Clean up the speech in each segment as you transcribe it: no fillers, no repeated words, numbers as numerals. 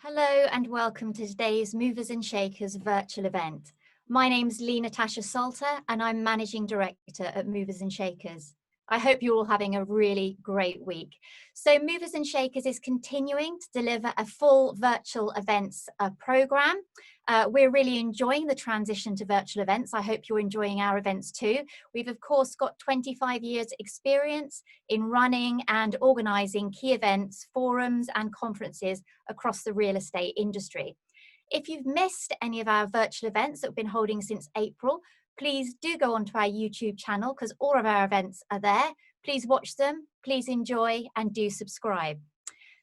Hello and welcome to today's Movers and Shakers virtual event. My name's Lee Natasha Salter and I'm Managing Director at Movers and Shakers. I hope you're all having a really great week. So Movers and Shakers is continuing to deliver a full virtual events program. We're really enjoying the transition to virtual events. I hope you're enjoying our events too. We've of course got 25 years experience in running and organising key events, forums and conferences across the real estate industry. If you've missed any of our virtual events that we've been holding since April, please do go onto our YouTube channel because all of our events are there. Please watch them, please enjoy and do subscribe.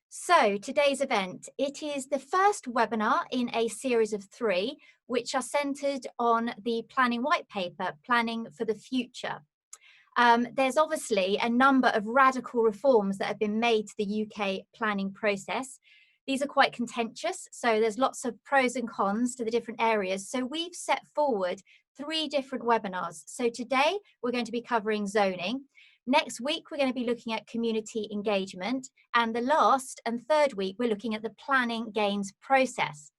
So today's event, it is the first webinar in a series of 3, which are centred on the planning white paper, Planning for the Future. There's obviously a number of radical reforms that have been made to the UK planning process. These are quite contentious, so there's lots of pros and cons to the different areas. So we've set forward 3 different webinars. So today we're going to be covering zoning. Next week, we're going to be looking at community engagement. And the last and third week, we're looking at the planning gains process.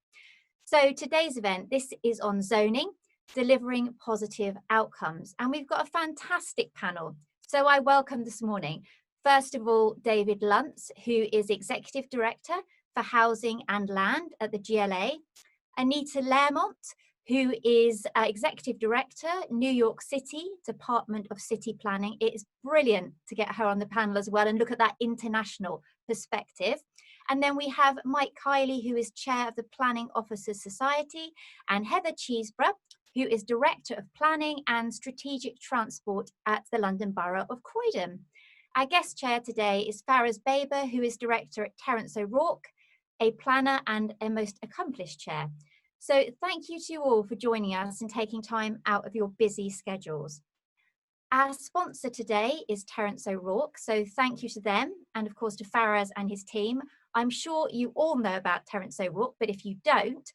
So today's event, this is on zoning, delivering positive outcomes. And we've got a fantastic panel. So I welcome this morning, first of all, David Luntz, who is Executive Director for Housing and Land at the GLA, Anita Lermont, who is Executive Director, New York City, Department of City Planning. It is brilliant to get her on the panel as well and look at that international perspective. And then we have Mike Kiley, who is Chair of the Planning Officers Society, and Heather Cheeseborough, who is Director of Planning and Strategic Transport at the London Borough of Croydon. Our guest chair today is Faraz Baber, who is Director at Terence O'Rourke, a planner and a most accomplished chair. So thank you to you all for joining us and taking time out of your busy schedules. Our sponsor today is Terence O'Rourke, so thank you to them and of course to Faraz and his team. I'm sure you all know about Terence O'Rourke, but if you don't,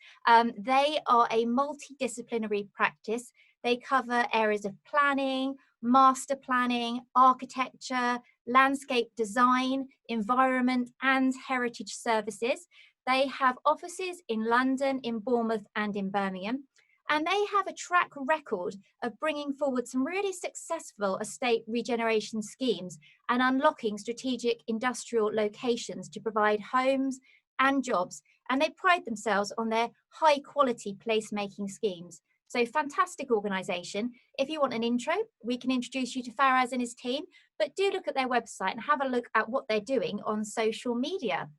they are a multidisciplinary practice. They cover areas of planning, master planning, architecture, landscape design, environment and heritage services. They have offices in London, in Bournemouth and in Birmingham. And they have a track record of bringing forward some really successful estate regeneration schemes and unlocking strategic industrial locations to provide homes and jobs. And they pride themselves on their high quality placemaking schemes. So fantastic organisation. If you want an intro, we can introduce you to Faraz and his team, but do look at their website and have a look at what they're doing on social media.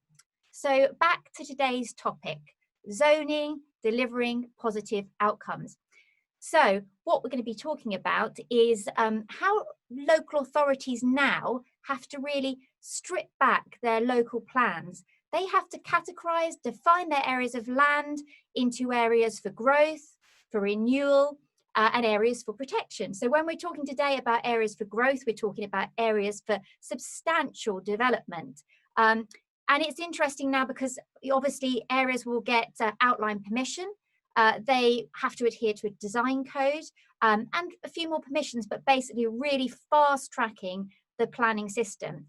So back to today's topic, zoning, delivering positive outcomes. So what we're going to be talking about is how local authorities now have to really strip back their local plans. They have to categorise, define their areas of land into areas for growth, for renewal, and areas for protection. So when we're talking today about areas for growth, we're talking about areas for substantial development. And it's interesting now because obviously areas will get outline permission. They have to adhere to a design code and a few more permissions, but basically really fast tracking the planning system.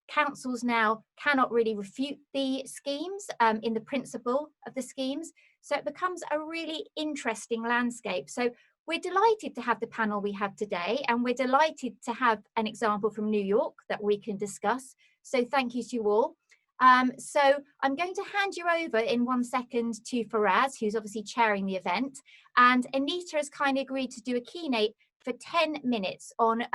Councils now cannot really refute the schemes in the principle of the schemes. So it becomes a really interesting landscape. So we're delighted to have the panel we have today, and we're delighted to have an example from New York that we can discuss. So thank you to you all. So I'm going to hand you over in 1 second to Faraz, who's obviously chairing the event. And Anita has kindly agreed to do a keynote for 10 minutes on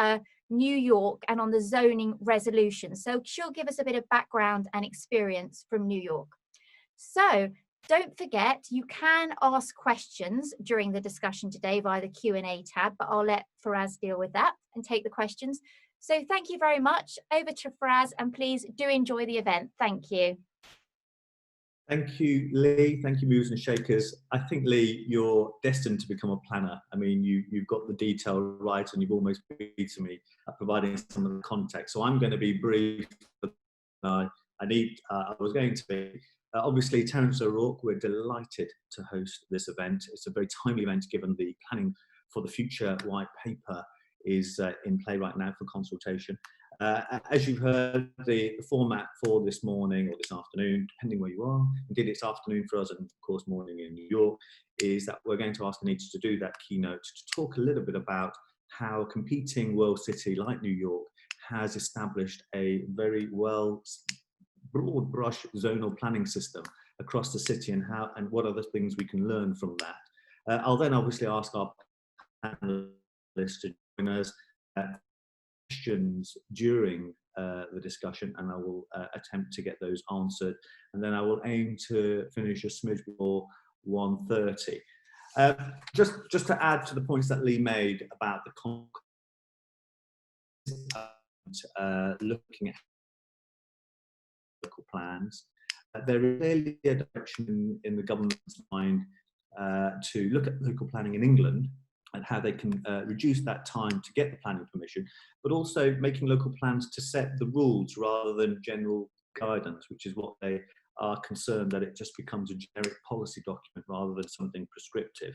New York and on the zoning resolution. So she'll give us a bit of background and experience from New York. So don't forget, you can ask questions during the discussion today via the Q&A tab, but I'll let Faraz deal with that and take the questions. So thank you very much. Over to Faraz, and please do enjoy the event. Thank you. Thank you, Lee. Thank you, Movers and Shakers. I think, Lee, you're destined to become a planner. I mean, you've got the detail right, and you've almost beat to me at providing some of the context. So I'm going to be brief. I was going to be. Obviously, Terence O'Rourke, we're delighted to host this event. It's a very timely event given the Planning for the Future white paper is in play right now for consultation. As you've heard, the format for this morning or this afternoon, depending where you are, indeed it's afternoon for us and of course morning in New York, is that we're going to ask Anita to do that keynote to talk a little bit about how a competing world city like New York has established a very well broad brush zonal planning system across the city, and how and what other things we can learn from that. I'll then obviously ask our panelists to join us questions during the discussion, and I will attempt to get those answered, and then I will aim to finish a smidge before 1:30. Just to add to the points that Lee made about the looking at local plans, there is clearly a direction in the government's mind to look at local planning in England and how they can reduce that time to get the planning permission, but also making local plans to set the rules rather than general guidance, which is what they are concerned that it just becomes a generic policy document rather than something prescriptive.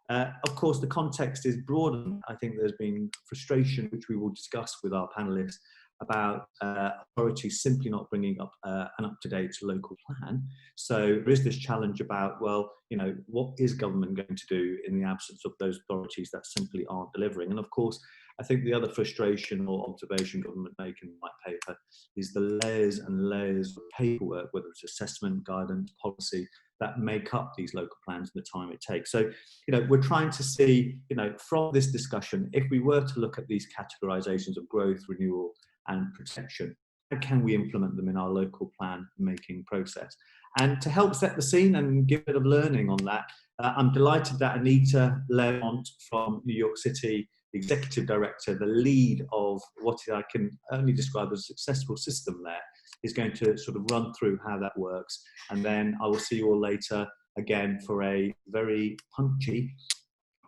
Of course, the context is broader. I think there's been frustration, which we will discuss with our panelists, about authorities simply not bringing up an up-to-date local plan. So there is this challenge about, well, you know, what is government going to do in the absence of those authorities that simply aren't delivering? And of course, I think the other frustration or observation government make in the white paper is the layers and layers of paperwork, whether it's assessment, guidance, policy, that make up these local plans and the time it takes. So, you know, we're trying to see, you know, from this discussion, if we were to look at these categorizations of growth, renewal, and protection, how can we implement them in our local plan making process? And to help set the scene and give a bit of learning on that, I'm delighted that Anita Lermont from New York City, the Executive Director, the lead of what I can only describe as a successful system there, is going to sort of run through how that works. And then I will see you all later again for a very punchy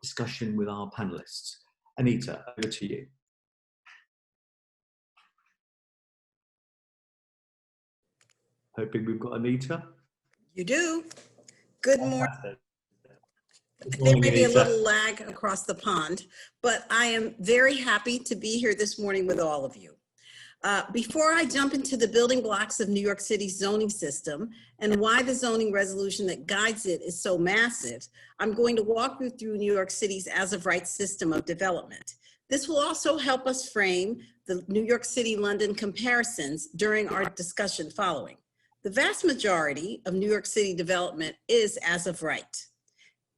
discussion with our panelists. Anita, over to you. Hoping we've got Anita. You do. Good morning. Good morning, there may be a Anita. little lag across the pond, but I am very happy to be here this morning with all of you. Before I jump into the building blocks of New York City's zoning system and why the zoning resolution that guides it is so massive, I'm going to walk you through New York City's as-of-right system of development. This will also help us frame the New York City-London comparisons during our discussion following. The vast majority of New York City development is as of right.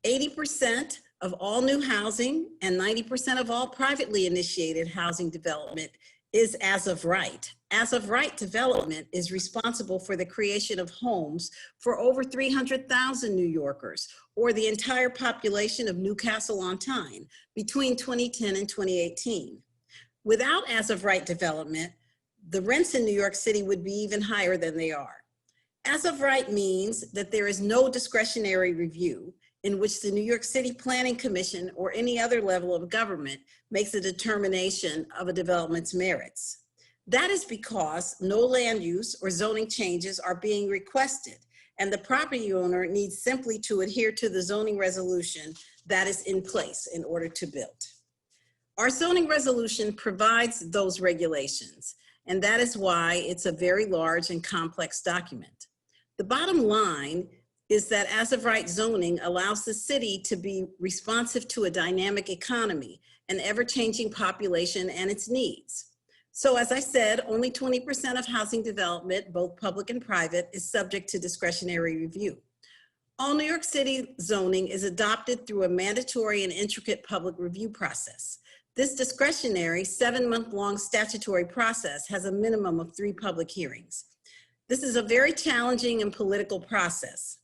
80% of all new housing and 90% of all privately initiated housing development is as of right. As of right development is responsible for the creation of homes for over 300,000 New Yorkers, or the entire population of Newcastle-on-Tyne, between 2010 and 2018. Without as of right development, the rents in New York City would be even higher than they are. As of right means that there is no discretionary review in which the New York City Planning Commission or any other level of government makes a determination of a development's merits. That is because no land use or zoning changes are being requested, and the property owner needs simply to adhere to the zoning resolution that is in place in order to build. Our zoning resolution provides those regulations, and that is why it's a very large and complex document. The bottom line is that as of right zoning allows the city to be responsive to a dynamic economy, an ever-changing population and its needs. So as I said, only 20% of housing development, both public and private, is subject to discretionary review. All New York City zoning is adopted through a mandatory and intricate public review process. This discretionary 7-month-long statutory process has a minimum of 3 public hearings. This is a very challenging and political process.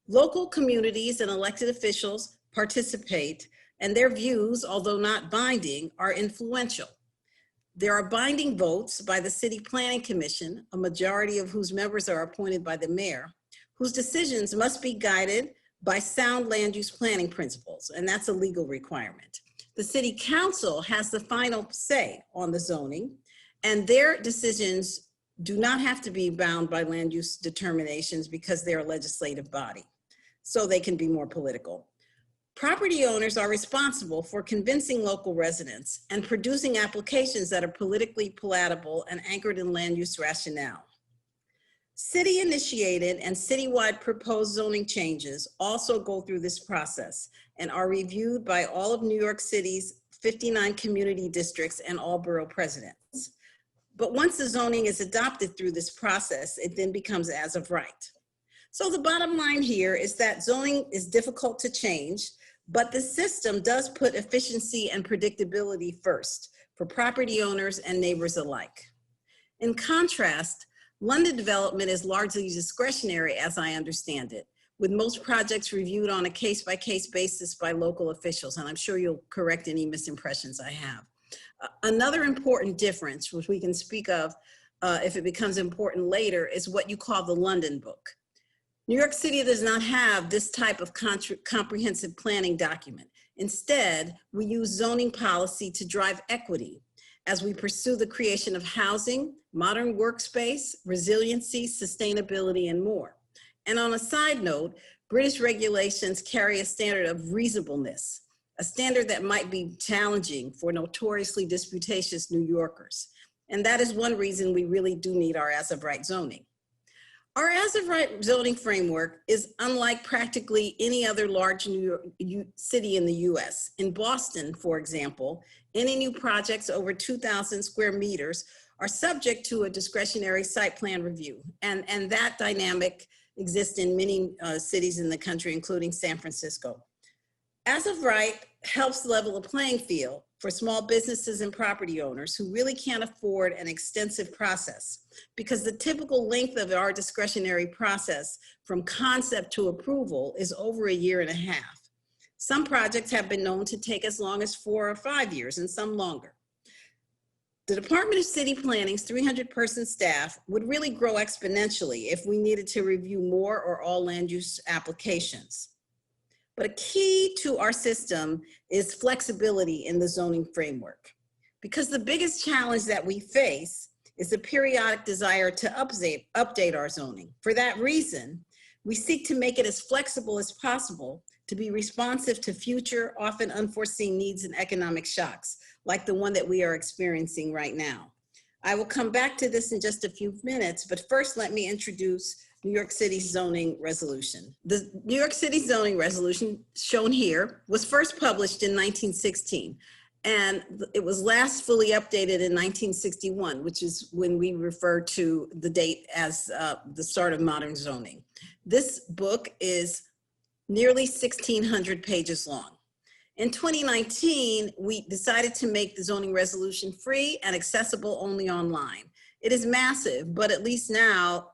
Local communities and elected officials participate, and their views, although not binding, are influential. There are binding votes by the City Planning Commission, a majority of whose members are appointed by the mayor, whose decisions must be guided by sound land use planning principles, and that's a legal requirement. The City Council has the final say on the zoning, and their decisions do not have to be bound by land use determinations because they're a legislative body, so they can be more political. Property owners are responsible for convincing local residents and producing applications that are politically palatable and anchored in land use rationale. City-initiated and citywide proposed zoning changes also go through this process and are reviewed by all of New York City's 59 community districts and all borough presidents. But once the zoning is adopted through this process, it then becomes as of right. So the bottom line here is that zoning is difficult to change, but the system does put efficiency and predictability first for property owners and neighbors alike. In contrast, London development is largely discretionary as I understand it, with most projects reviewed on a case-by-case basis by local officials, and I'm sure you'll correct any misimpressions I have. Another important difference, which we can speak of if it becomes important later, is what you call the London book. New York City does not have this type of comprehensive planning document. Instead, we use zoning policy to drive equity as we pursue the creation of housing, modern workspace, resiliency, sustainability, and more. And on a side note, British regulations carry a standard of reasonableness, a standard that might be challenging for notoriously disputatious New Yorkers. And that is one reason we really do need our as-of-right zoning. Our as-of-right zoning framework is unlike practically any other large city in the US. In Boston, for example, any new projects over 2,000 square meters are subject to a discretionary site plan review. And that dynamic exists in many cities in the country, including San Francisco. As-of-right helps level a playing field for small businesses and property owners who really can't afford an extensive process, because the typical length of our discretionary process from concept to approval is over 1.5 years. Some projects have been known to take as long as 4 or 5 years and some longer. The Department of City Planning's 300-person staff would really grow exponentially if we needed to review more or all land use applications. But a key to our system is flexibility in the zoning framework, because the biggest challenge that we face is the periodic desire to update our zoning. For that reason, we seek to make it as flexible as possible to be responsive to future, often unforeseen needs and economic shocks, like the one that we are experiencing right now. I will come back to this in just a few minutes, but first let me introduce New York City's zoning resolution. The New York City zoning resolution, shown here, was first published in 1916, and it was last fully updated in 1961, which is when we refer to the date as the start of modern zoning. This book is nearly 1,600 pages long. In 2019, we decided to make the zoning resolution free and accessible only online. It is massive, but at least now,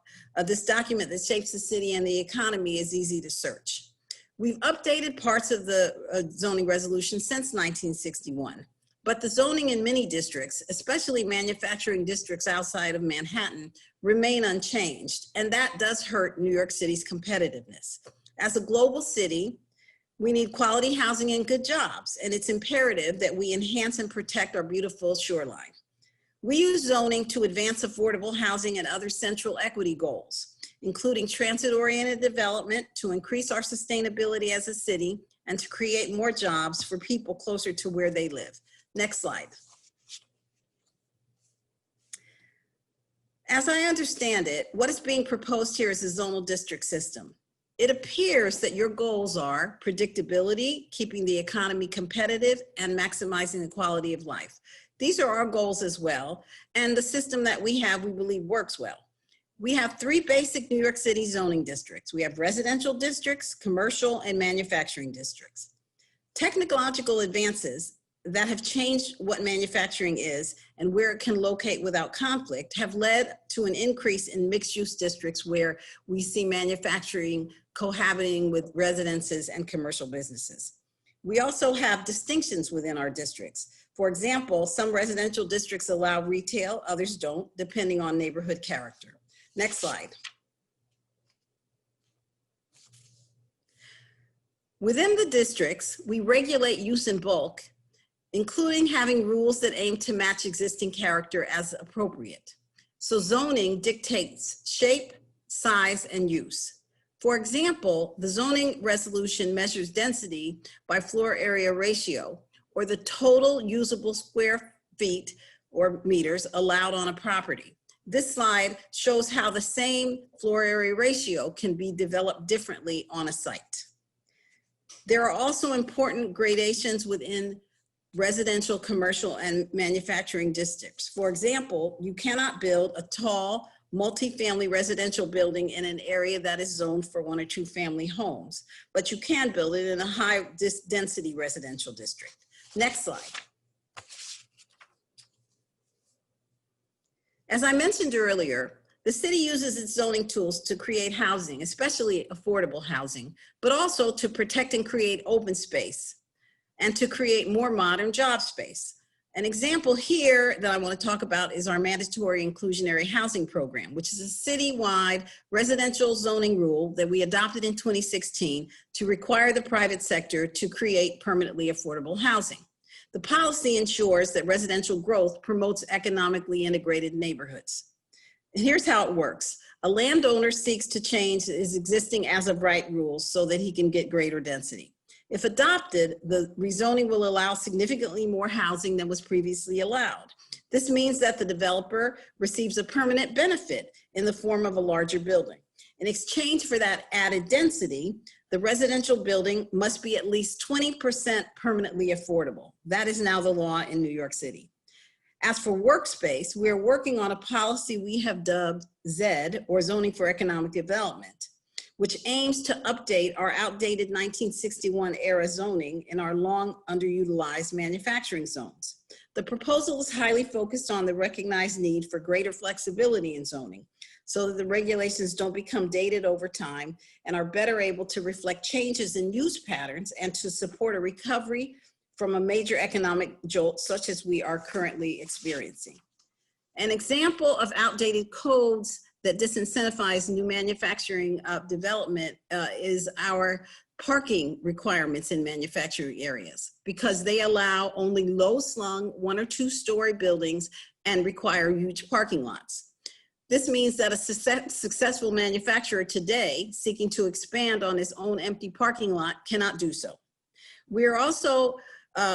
this document that shapes the city and the economy is easy to search. We've updated parts of the zoning resolution since 1961, but the zoning in many districts, especially manufacturing districts outside of Manhattan, remain unchanged, and that does hurt New York City's competitiveness. As a global city, we need quality housing and good jobs, and it's imperative that we enhance and protect our beautiful shoreline. We use zoning to advance affordable housing and other central equity goals, including transit-oriented development to increase our sustainability as a city and to create more jobs for people closer to where they live. Next slide. As I understand it, what is being proposed here is a zonal district system. It appears that your goals are predictability, keeping the economy competitive, and maximizing the quality of life. These are our goals as well, and the system that we have, we believe, works well. We have 3 basic New York City zoning districts. We have residential districts, commercial, and manufacturing districts. Technological advances that have changed what manufacturing is and where it can locate without conflict have led to an increase in mixed-use districts where we see manufacturing cohabiting with residences and commercial businesses. We also have distinctions within our districts. For example, some residential districts allow retail, others don't, depending on neighborhood character. Next slide. Within the districts, we regulate use in bulk, including having rules that aim to match existing character as appropriate. So zoning dictates shape, size, and use. For example, the zoning resolution measures density by floor area ratio, or the total usable square feet or meters allowed on a property. This slide shows how the same floor area ratio can be developed differently on a site. There are also important gradations within residential, commercial, and manufacturing districts. For example, you cannot build a tall, multifamily residential building in an area that is zoned for 1 or 2 family homes, but you can build it in a high density residential district. Next slide. As I mentioned earlier, the city uses its zoning tools to create housing, especially affordable housing, but also to protect and create open space and to create more modern job space. An example here that I want to talk about is our mandatory inclusionary housing program, which is a citywide residential zoning rule that we adopted in 2016 to require the private sector to create permanently affordable housing. The policy ensures that residential growth promotes economically integrated neighborhoods. And here's how it works. A landowner seeks to change his existing as of right rules so that he can get greater density. If adopted, the rezoning will allow significantly more housing than was previously allowed. This means that the developer receives a permanent benefit in the form of a larger building. In exchange for that added density, the residential building must be at least 20% permanently affordable. That is now the law in New York City. As for workspace, we are working on a policy we have dubbed ZED, or Zoning for Economic Development, which aims to update our outdated 1961 era zoning in our long underutilized manufacturing zones. The proposal is highly focused on the recognized need for greater flexibility in zoning so that the regulations don't become dated over time and are better able to reflect changes in use patterns and to support a recovery from a major economic jolt such as we are currently experiencing. An example of outdated codes that disincentivize new manufacturing development is our parking requirements in manufacturing areas, because they allow only low-slung 1 or 2 story buildings and require huge parking lots. This means that a successful manufacturer today seeking to expand on his own empty parking lot cannot do so. We are also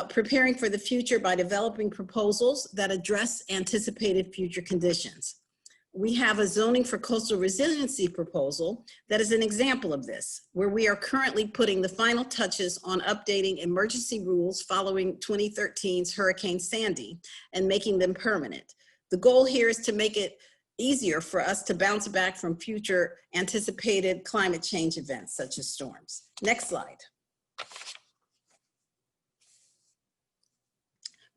preparing for the future by developing proposals that address anticipated future conditions. We have a zoning for coastal resiliency proposal that is an example of this, where we are currently putting the final touches on updating emergency rules following 2013's Hurricane Sandy and making them permanent. The goal here is to make it easier for us to bounce back from future anticipated climate change events such as storms. Next slide.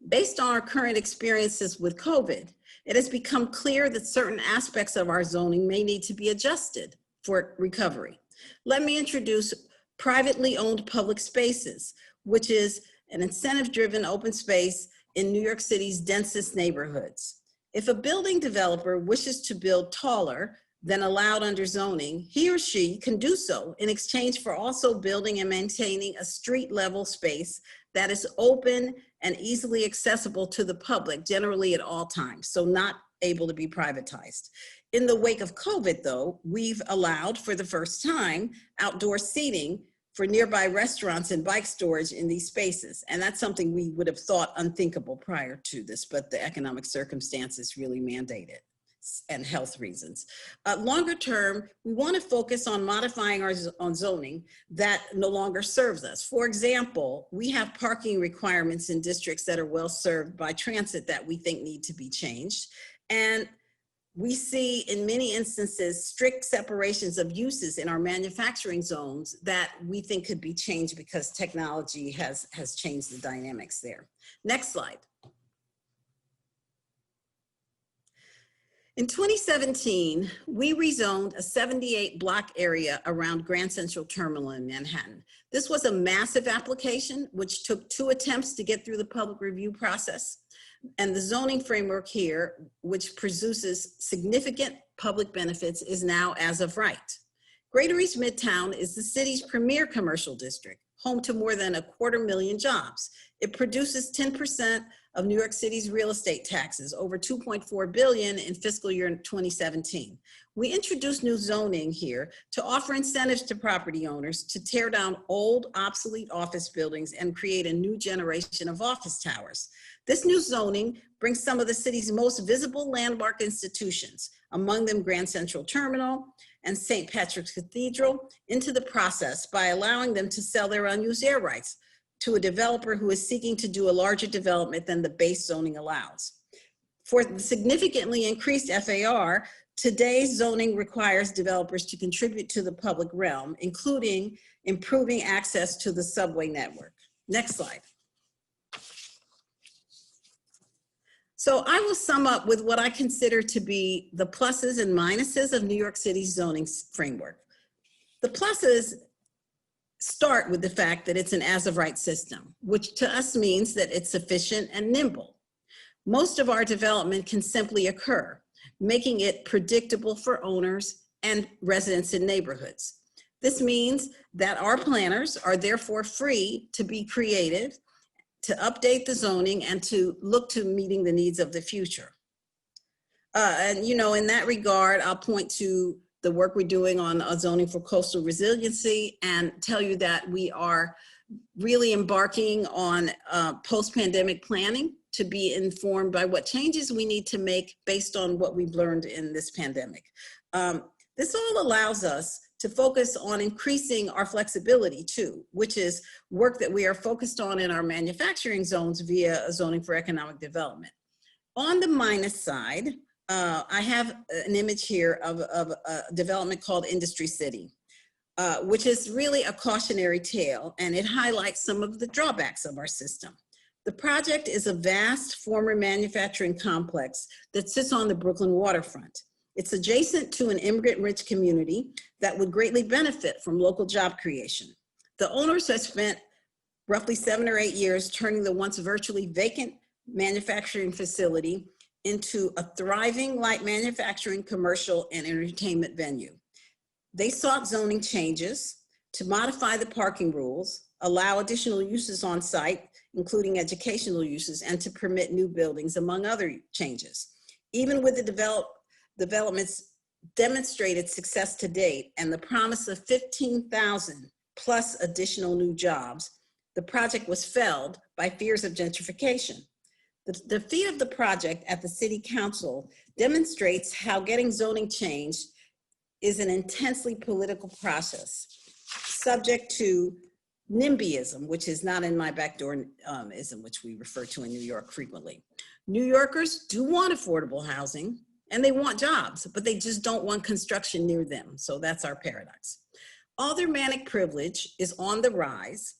Based on our current experiences with COVID, it has become clear that certain aspects of our zoning may need to be adjusted for recovery. Let me introduce privately owned public spaces, which is an incentive-driven open space in New York City's densest neighborhoods. If a building developer wishes to build taller than allowed under zoning, he or she can do so in exchange for also building and maintaining a street-level space that is open and easily accessible to the public, generally at all times, so not able to be privatized. In the wake of COVID, though, we've allowed, for the first time, outdoor seating for nearby restaurants and bike storage in these spaces. And that's something we would have thought unthinkable prior to this, but the economic circumstances really mandate it, and health reasons. Longer term, we want to focus on modifying our zoning that no longer serves us. For example, we have parking requirements in districts that are well served by transit that we think need to be changed. And we see in many instances strict separations of uses in our manufacturing zones that we think could be changed because technology has changed the dynamics there. Next slide. In 2017, we rezoned a 78-block area around Grand Central Terminal in Manhattan. This was a massive application, which took 2 attempts to get through the public review process. And the zoning framework here, which produces significant public benefits, is now as of right. Greater East Midtown is the city's premier commercial district, home to more than 250,000 jobs. It produces 10% of New York City's real estate taxes, over $2.4 billion in fiscal year 2017. We introduced new zoning here to offer incentives to property owners to tear down old, obsolete office buildings and create a new generation of office towers. This new zoning brings some of the city's most visible landmark institutions, among them Grand Central Terminal and St. Patrick's Cathedral, into the process by allowing them to sell their unused air rights to a developer who is seeking to do a larger development than the base zoning allows. For the significantly increased FAR, today's zoning requires developers to contribute to the public realm, including improving access to the subway network. Next slide. So I will sum up with what I consider to be the pluses and minuses of New York City's zoning framework. The pluses start with the fact that it's an as-of-right system, which to us means that it's efficient and nimble. Most of our development can simply occur, making it predictable for owners and residents in neighborhoods. This means that our planners are therefore free to be creative, to update the zoning, and to look to meeting the needs of the future. And you know, in that regard, I'll point to the work we're doing on zoning for coastal resiliency and tell you that we are really embarking on post-pandemic planning to be informed by what changes we need to make based on what we've learned in this pandemic. This all allows us to focus on increasing our flexibility too, which is work that we are focused on in our manufacturing zones via zoning for economic development. On the minus side, I have an image here of a development called Industry City, which is really a cautionary tale, and it highlights some of the drawbacks of our system. The project is a vast former manufacturing complex that sits on the Brooklyn waterfront. It's adjacent to an immigrant-rich community that would greatly benefit from local job creation. The owners have spent roughly 7 or 8 years turning the once virtually vacant manufacturing facility into a thriving light manufacturing, commercial, and entertainment venue. They sought zoning changes to modify the parking rules, allow additional uses on site, including educational uses, and to permit new buildings, among other changes. Even with the development's demonstrated success to date and the promise of 15,000 plus additional new jobs, the project was felled by fears of gentrification. The defeat of the project at the City Council demonstrates how getting zoning changed is an intensely political process, subject to NIMBYism, which is not in my backdoorism, which we refer to in New York frequently. New Yorkers do want affordable housing and they want jobs, but they just don't want construction near them. So that's our paradox. Aldermanic privilege is on the rise,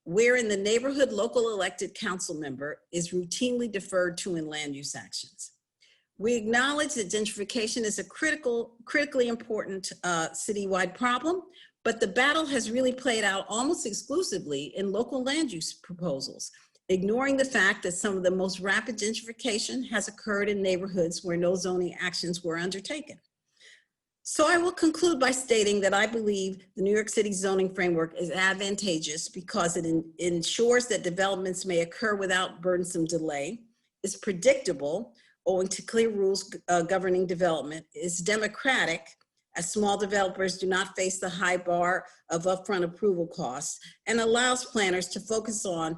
wherein the neighborhood local elected council member is routinely deferred to in land use actions. We acknowledge that gentrification is a critically important citywide problem, but the battle has really played out almost exclusively in local land use proposals, ignoring the fact that some of the most rapid gentrification has occurred in neighborhoods where no zoning actions were undertaken. So I will conclude by stating that I believe the New York City zoning framework is advantageous because it ensures that developments may occur without burdensome delay, is predictable owing to clear rules governing development, is democratic as small developers do not face the high bar of upfront approval costs, and allows planners to focus on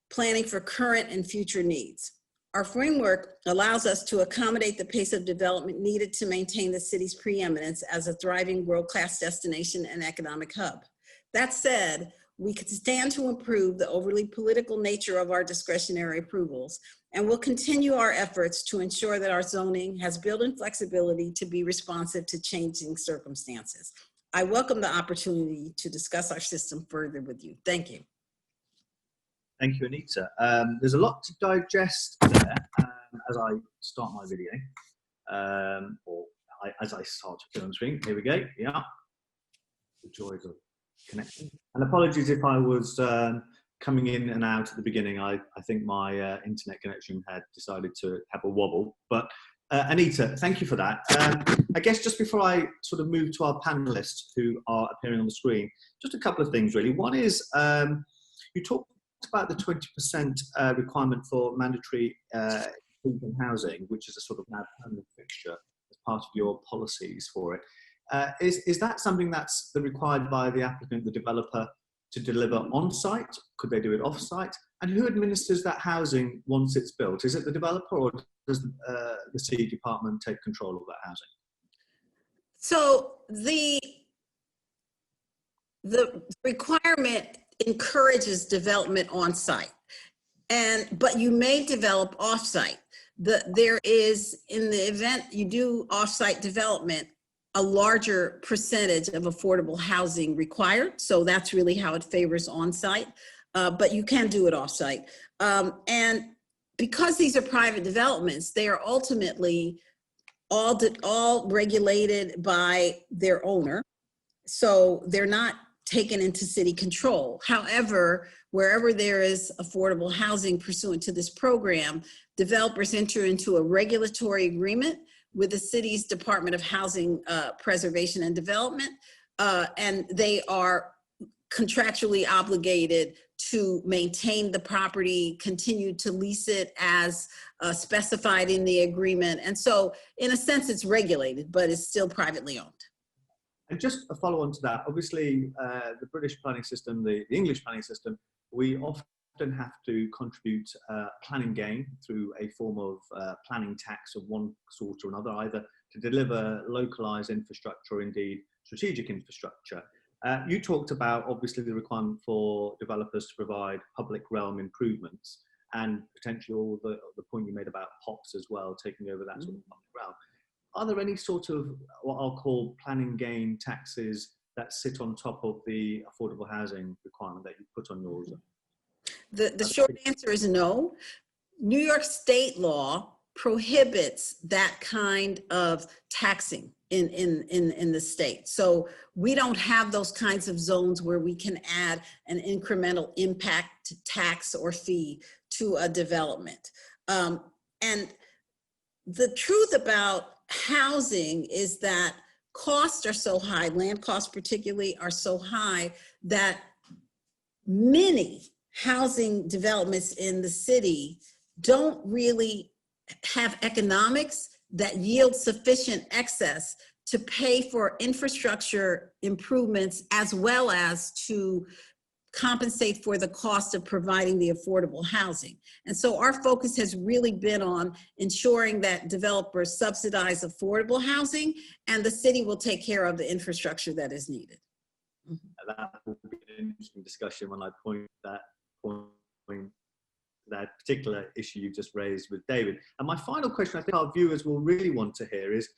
planning for current and future needs. Our framework allows us to accommodate the pace of development needed to maintain the city's preeminence as a thriving world-class destination and economic hub. That said, we could stand to improve the overly political nature of our discretionary approvals, and we'll continue our efforts to ensure that our zoning has built-in flexibility to be responsive to changing circumstances. I welcome the opportunity to discuss our system further with you. Thank you. Thank you, Anita. There's a lot to digest there as I start my video, as I start to film screen. Here we go. Yeah, the joys of connection. And apologies if I was coming in and out at the beginning. I think my internet connection had decided to have a wobble. But Anita, thank you for that. I guess just before I sort of move to our panelists who are appearing on the screen, just a couple of things really. One is you talked about the 20% requirement for mandatory inclusion housing, which is a sort of now permanent fixture as part of your policies for it. Is that something that's required by the applicant, the developer, to deliver on-site? Could they do it off-site? And who administers that housing once it's built? Is it the developer, or does the city department take control of that housing? So the requirement encourages development on-site, but you may develop off-site. There is, in the event you do off-site development, a larger percentage of affordable housing required. So that's really how it favors on-site, but you can do it off-site. And because these are private developments, they are ultimately all regulated by their owner. So they're not taken into city control. However, wherever there is affordable housing pursuant to this program, developers enter into a regulatory agreement with the city's Department of Housing Preservation and Development, and they are contractually obligated to maintain the property, continue to lease it as specified in the agreement. And so in a sense, it's regulated, but it's still privately owned. And just a follow on to that, obviously the British planning system, the English planning system, we often have to contribute planning gain through a form of planning tax of one sort or another, either to deliver localized infrastructure or indeed strategic infrastructure. You talked about obviously the requirement for developers to provide public realm improvements, and potentially all the point you made about POPs as well, taking over that sort of public realm. Are there any sort of what I'll call planning gain taxes that sit on top of the affordable housing requirement that you put on yours? The short answer is no. New York state law prohibits that kind of taxing in the state. So we don't have those kinds of zones where we can add an incremental impact tax or fee to a development. And the truth about housing is that costs are so high, land costs particularly are so high, that many housing developments in the city don't really have economics that yield sufficient excess to pay for infrastructure improvements as well as to compensate for the cost of providing the affordable housing. And so our focus has really been on ensuring that developers subsidize affordable housing and the city will take care of the infrastructure that is needed. That will be an interesting discussion when I point that particular issue you just raised with David. And my final question I think our viewers will really want to hear is,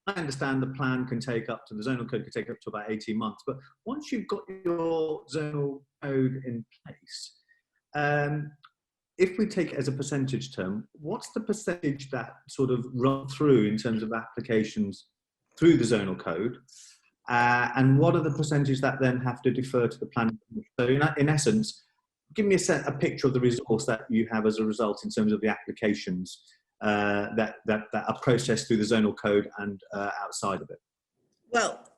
I understand the plan can take up to, the zonal code can take up to about 18 months, but once you've got your zonal code in place, if we take it as a percentage term, what's the percentage that sort of run through in terms of applications through the zonal code? And what are the percentages that then have to defer to the planning? So in essence, give me a picture of the resource that you have as a result in terms of the applications that are processed through the zonal code and outside of it. Well,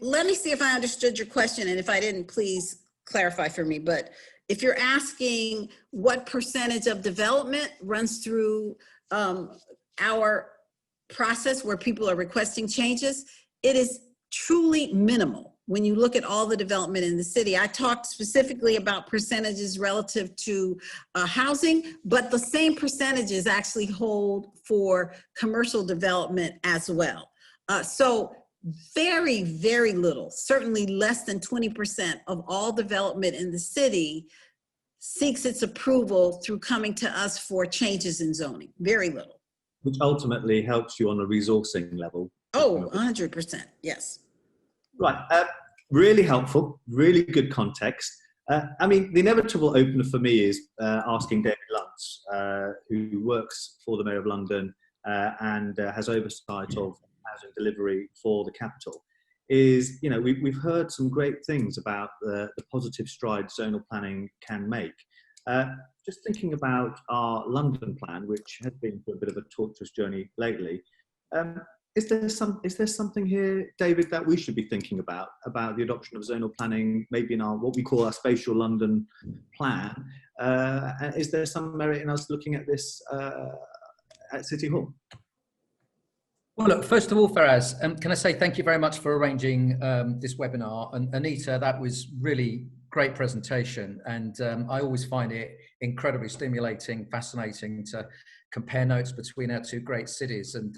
let me see if I understood your question, and if I didn't, please clarify for me. But if you're asking what percentage of development runs through our process where people are requesting changes, it is truly minimal. When you look at all the development in the city, I talked specifically about percentages relative to housing, but the same percentages actually hold for commercial development as well. So very, very little, certainly less than 20% of all development in the city seeks its approval through coming to us for changes in zoning, very little. Which ultimately helps you on a resourcing level. Oh, 100%, yes. Right, really helpful, really good context. I mean, the inevitable opener for me is asking David Luntz, who works for the Mayor of London and has oversight of housing delivery for the capital. Is, you know, we've heard some great things about the positive strides zonal planning can make. Just thinking about our London plan, which has been through a bit of a torturous journey lately, Is there something here, David, that we should be thinking about the adoption of zonal planning, maybe in what we call our Spatial London plan? Is there some merit in us looking at this at City Hall? Well, look, first of all, Faraz, can I say thank you very much for arranging this webinar. And Anita, that was really great presentation. And I always find it incredibly stimulating, fascinating to compare notes between our two great cities. And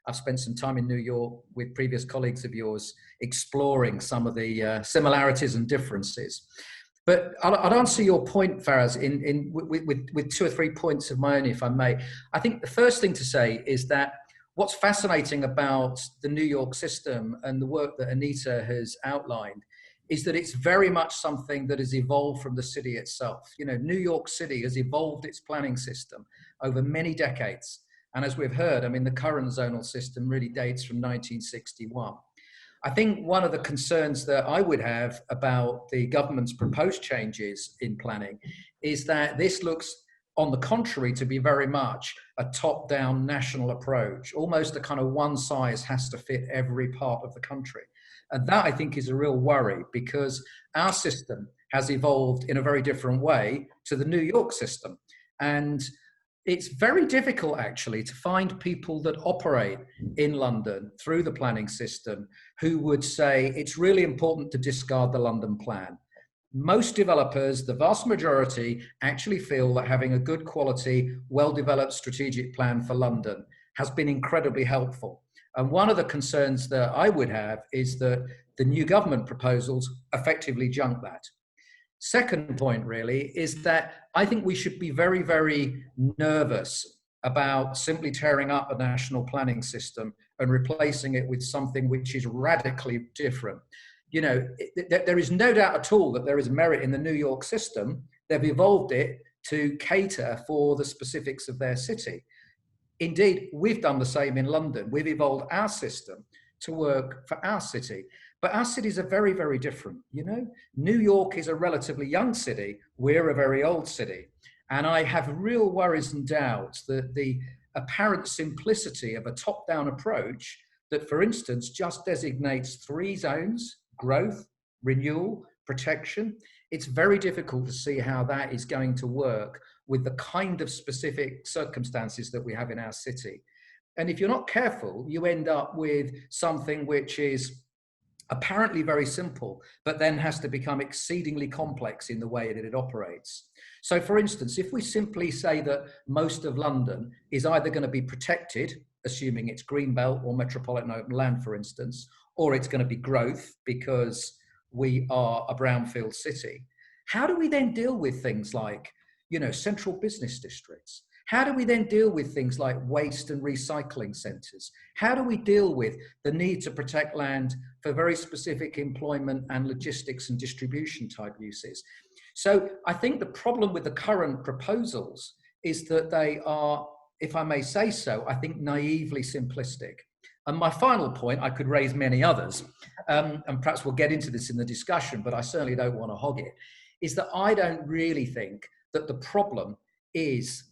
I've spent some time in New York with previous colleagues of yours exploring some of the similarities and differences. But I'll answer your point, Faraz, with 2 or 3 points of my own, if I may. I think the first thing to say is that what's fascinating about the New York system and the work that Anita has outlined is that it's very much something that has evolved from the city itself. You know, New York City has evolved its planning system over many decades. And as we've heard, I mean, the current zonal system really dates from 1961. I think one of the concerns that I would have about the government's proposed changes in planning is that this looks, on the contrary, to be very much a top-down national approach, almost a kind of one size has to fit every part of the country. And that, I think, is a real worry, because our system has evolved in a very different way to the New York system. And it's very difficult, actually, to find people that operate in London through the planning system who would say it's really important to discard the London plan. Most developers, the vast majority, actually feel that having a good quality, well-developed strategic plan for London has been incredibly helpful. And one of the concerns that I would have is that the new government proposals effectively junk that. Second point really is that I think we should be very, very nervous about simply tearing up a national planning system and replacing it with something which is radically different. You know, there is no doubt at all that there is merit in the New York system. They've evolved it to cater for the specifics of their city. Indeed, we've done the same in London. We've evolved our system to work for our city. But our cities are very, very different. You know, New York is a relatively young city. We're a very old city. And I have real worries and doubts that the apparent simplicity of a top-down approach that, for instance, just designates 3 zones: growth, renewal, protection. It's very difficult to see how that is going to work with the kind of specific circumstances that we have in our city. And if you're not careful, you end up with something which is apparently very simple, but then has to become exceedingly complex in the way that it operates. So for instance, if we simply say that most of London is either going to be protected, assuming it's greenbelt or metropolitan open land, for instance, or it's going to be growth because we are a brownfield city, how do we then deal with things like, you know, central business districts? How do we then deal with things like waste and recycling centres? How do we deal with the need to protect land for very specific employment and logistics and distribution type uses? So I think the problem with the current proposals is that they are, if I may say so, I think naively simplistic. And my final point, I could raise many others, and perhaps we'll get into this in the discussion, but I certainly don't want to hog it, is that I don't really think that the problem is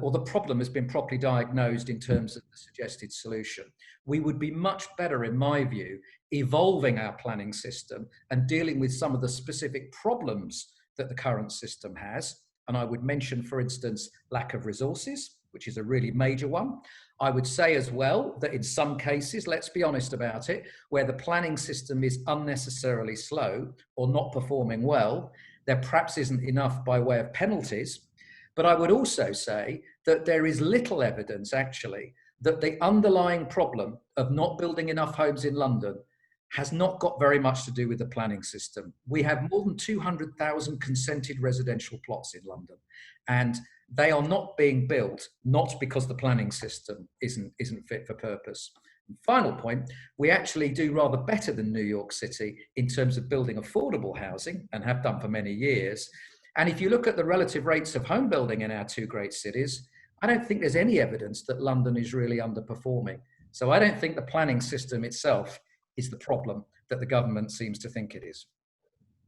or the problem has been properly diagnosed in terms of the suggested solution. We would be much better, in my view, evolving our planning system and dealing with some of the specific problems that the current system has. And I would mention, for instance, lack of resources, which is a really major one. I would say as well that in some cases, let's be honest about it, where the planning system is unnecessarily slow or not performing well, there perhaps isn't enough by way of penalties. But I would also say that there is little evidence, actually, that the underlying problem of not building enough homes in London has not got very much to do with the planning system. We have more than 200,000 consented residential plots in London, and they are not being built, not because the planning system isn't fit for purpose. And final point, we actually do rather better than New York City in terms of building affordable housing, and have done for many years. And if you look at the relative rates of home building in our two great cities, I don't think there's any evidence that London is really underperforming. So I don't think the planning system itself is the problem that the government seems to think it is.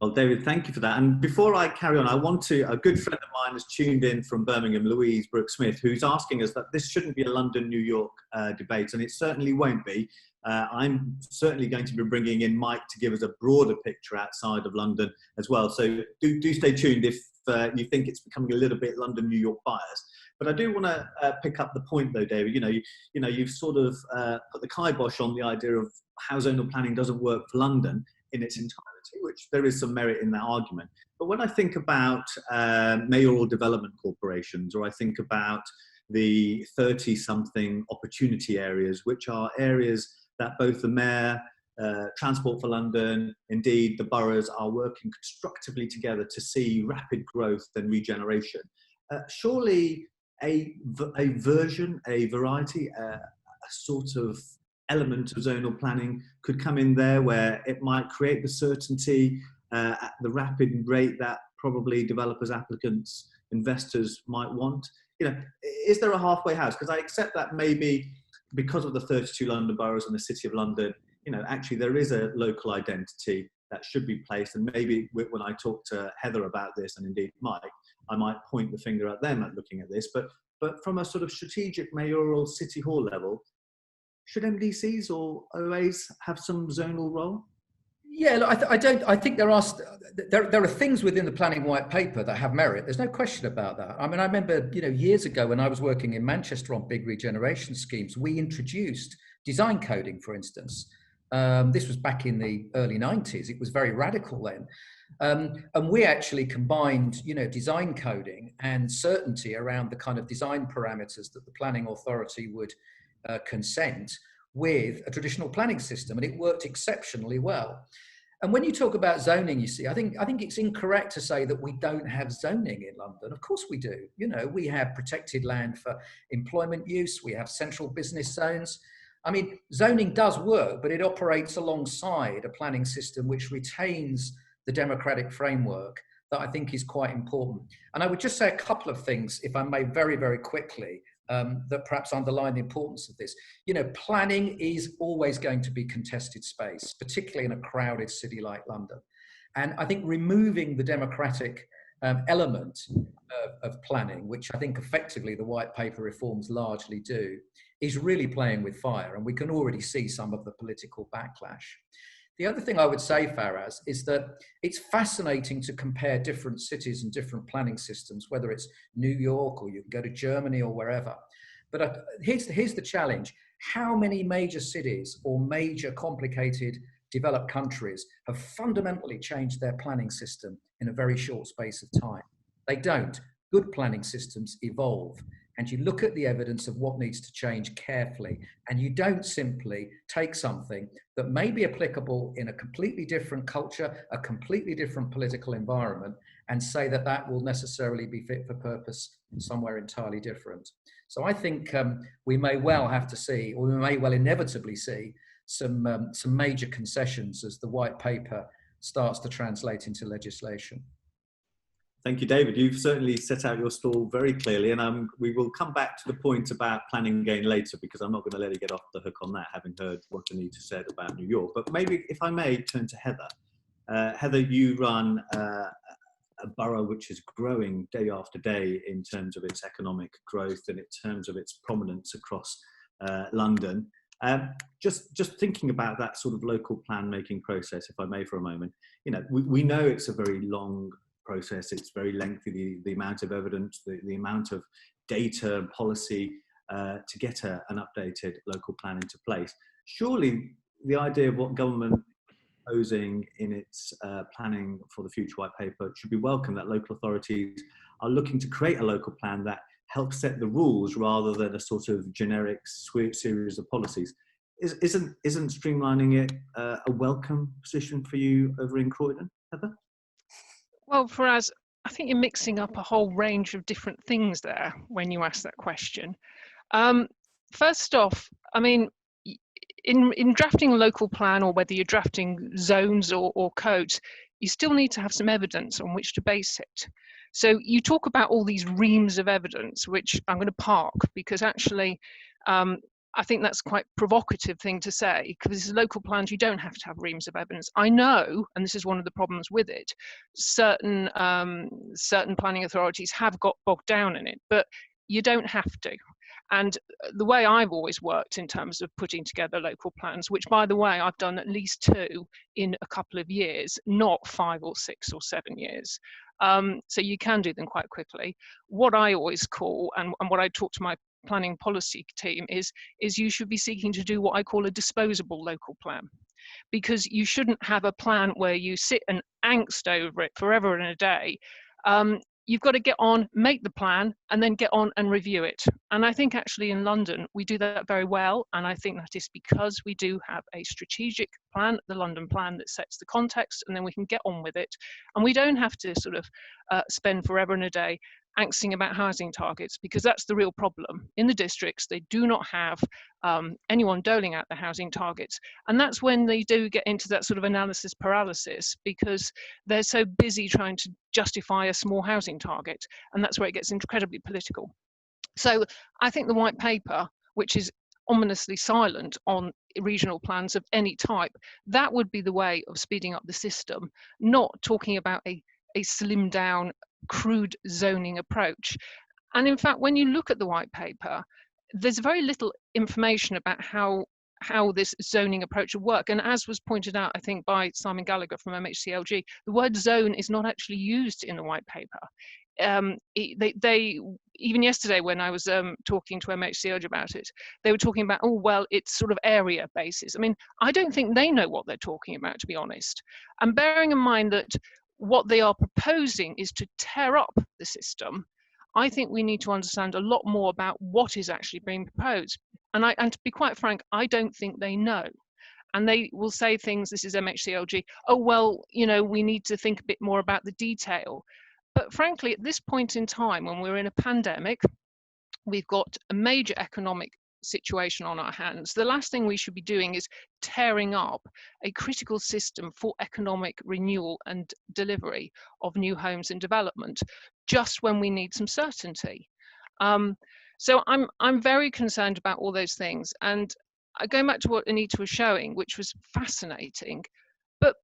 Well, David, thank you for that. And before I carry on, a good friend of mine has tuned in from Birmingham, Louise Brooke-Smith, who's asking us that this shouldn't be a London-New York debate, and it certainly won't be. I'm certainly going to be bringing in Mike to give us a broader picture outside of London as well. So do stay tuned if you think it's becoming a little bit London-New York biased. But I do want to pick up the point, though, David. You've sort of put the kibosh on the idea of how zonal planning doesn't work for London in its entirety, which there is some merit in that argument. But when I think about mayoral development corporations, or I think about the 30-something opportunity areas, which are areas that both the mayor, Transport for London, indeed the boroughs, are working constructively together to see rapid growth and regeneration. Surely a variety, a sort of element of zonal planning could come in there where it might create the certainty at the rapid rate that probably developers, applicants, investors might want. Is there a halfway house? Because I accept that maybe because of the 32 London boroughs and the City of London, actually there is a local identity that should be placed. And maybe when I talk to Heather about this, and indeed Mike, I might point the finger at them at looking at this. But from a sort of strategic mayoral city hall level, should MDCs or OAs have some zonal role? Yeah, look, I think there are things within the planning white paper that have merit. There's no question about that. I mean, I remember, years ago when I was working in Manchester on big regeneration schemes, we introduced design coding, for instance. This was back in the early 90s. It was very radical then. And we actually combined, design coding and certainty around the kind of design parameters that the planning authority would consent with a traditional planning system, and it worked exceptionally well. And when you talk about zoning, you see, I think it's incorrect to say that we don't have zoning in London. Of course we do. We have protected land for employment use. We have central business zones. I mean, zoning does work, but it operates alongside a planning system which retains the democratic framework that I think is quite important. And I would just say a couple of things, if I may, very, very quickly, that perhaps underline the importance of this. Planning is always going to be contested space, particularly in a crowded city like London. And I think removing the democratic element of planning, which I think effectively the white paper reforms largely do, is really playing with fire. And we can already see some of the political backlash. The other thing I would say, Faraz, is that it's fascinating to compare different cities and different planning systems, whether it's New York or you can go to Germany or wherever. But here's the challenge. How many major cities or major complicated developed countries have fundamentally changed their planning system in a very short space of time? They don't. Good planning systems evolve. And you look at the evidence of what needs to change carefully, and you don't simply take something that may be applicable in a completely different culture, a completely different political environment, and say that that will necessarily be fit for purpose somewhere entirely different. So I think we may well have to see, or we may well inevitably see, some major concessions as the white paper starts to translate into legislation. Thank you, David. You've certainly set out your stall very clearly, and we will come back to the point about planning again later, because I'm not going to let you get off the hook on that, having heard what Anita said about New York. But maybe, if I may, turn to Heather. Heather, you run a borough which is growing day after day in terms of its economic growth and in terms of its prominence across London. Just thinking about that sort of local plan making process, if I may, for a moment. We know it's a very long process. It's very lengthy, the amount of evidence, the amount of data and policy to get an updated local plan into place. Surely the idea of what government is proposing in its planning for the future white paper should be welcome, that local authorities are looking to create a local plan that helps set the rules rather than a sort of generic series of policies. Isn't streamlining it a welcome position for you over in Croydon, Heather? Well, Faraz, I think you're mixing up a whole range of different things there when you ask that question. First off, I mean, in drafting a local plan, or whether you're drafting zones or codes, you still need to have some evidence on which to base it. So you talk about all these reams of evidence, which I'm going to park, because actually I think that's quite provocative thing to say, because this is local plans, you don't have to have reams of evidence. I know, and this is one of the problems with it, certain planning authorities have got bogged down in it, but you don't have to. And the way I've always worked in terms of putting together local plans, which by the way, I've done at least 2 in a couple of years, not 5 or 6 or 7 years. So you can do them quite quickly. What I always call, and what I talk to my planning policy team is you should be seeking to do what I call a disposable local plan, because you shouldn't have a plan where you sit and angst over it forever and a day. You've got to get on, make the plan, and then get on and review it. And I think actually in London, we do that very well. And I think that is because we do have a strategic plan, the London plan, that sets the context, and then we can get on with it. And we don't have to sort of spend forever and a day angsting about housing targets, because that's the real problem. In the districts, they do not have anyone doling out the housing targets. And that's when they do get into that sort of analysis paralysis, because they're so busy trying to justify a small housing target. And that's where it gets incredibly political. So I think the white paper, which is ominously silent on regional plans of any type, that would be the way of speeding up the system, not talking about a slimmed down, crude zoning approach. And in fact, when you look at the white paper, there's very little information about how this zoning approach would work. And as was pointed out, I think, by Simon Gallagher from MHCLG, the word zone is not actually used in the white paper. They even yesterday when I was talking to MHCLG about it, they were talking about, oh, well, it's sort of area basis. I mean, I don't think they know what they're talking about, to be honest. And bearing in mind that what they are proposing is to tear up the system, I think we need to understand a lot more about what is actually being proposed. And to be quite frank, I don't think they know. And they will say things, this is MHCLG, oh, well, you know, we need to think a bit more about the detail. But frankly, at this point in time, when we're in a pandemic, we've got a major economic situation on our hands. The last thing we should be doing is tearing up a critical system for economic renewal and delivery of new homes and development, just when we need some certainty. So I'm very concerned about all those things. And going back to what Anita was showing, which was fascinating, but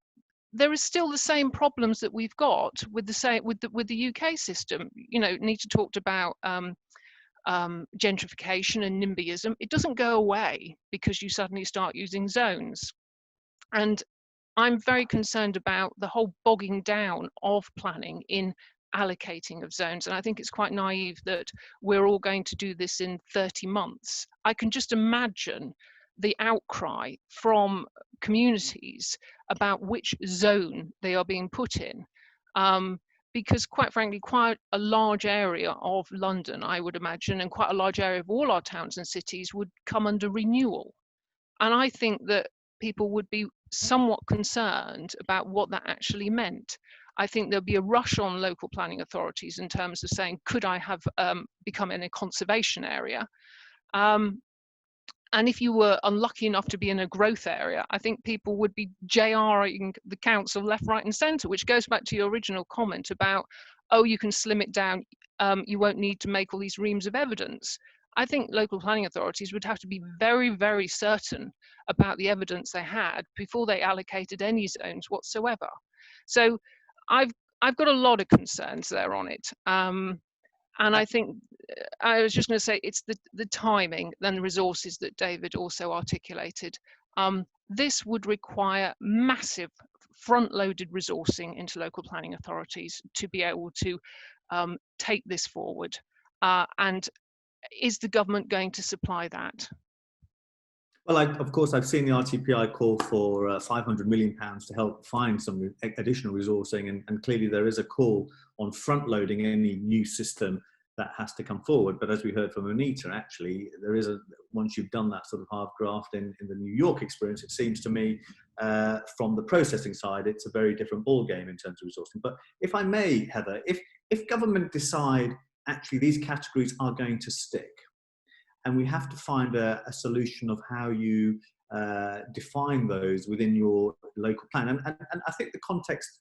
there is still the same problems that we've got with the UK system. You know, Anita talked about gentrification and NIMBYism. It doesn't go away because you suddenly start using zones. And I'm very concerned about the whole bogging down of planning in allocating of zones. And I think it's quite naive that we're all going to do this in 30 months. I can just imagine the outcry from communities about which zone they are being put in. Because quite frankly, quite a large area of London, I would imagine, and quite a large area of all our towns and cities would come under renewal. And I think that people would be somewhat concerned about what that actually meant. I think there'll be a rush on local planning authorities in terms of saying, could I have become in a conservation area? And if you were unlucky enough to be in a growth area, I think people would be JRing the council left, right and centre, which goes back to your original comment about, oh, you can slim it down, you won't need to make all these reams of evidence. I think local planning authorities would have to be very, very certain about the evidence they had before they allocated any zones whatsoever. So I've got a lot of concerns there on it. And I think I was just going to say it's the timing and the resources that David also articulated. This would require massive front-loaded resourcing into local planning authorities to be able to take this forward. And is the government going to supply that? Well, of course, I've seen the RTPI call for £500 million to help find some additional resourcing, and clearly there is a call on front-loading any new system that has to come forward. But as we heard from Anita, actually, there is once you've done that sort of hard graft in the New York experience, it seems to me, from the processing side, it's a very different ballgame in terms of resourcing. But if I may, Heather, if government decide actually these categories are going to stick, and we have to find a solution of how you define those within your local plan. And I think the context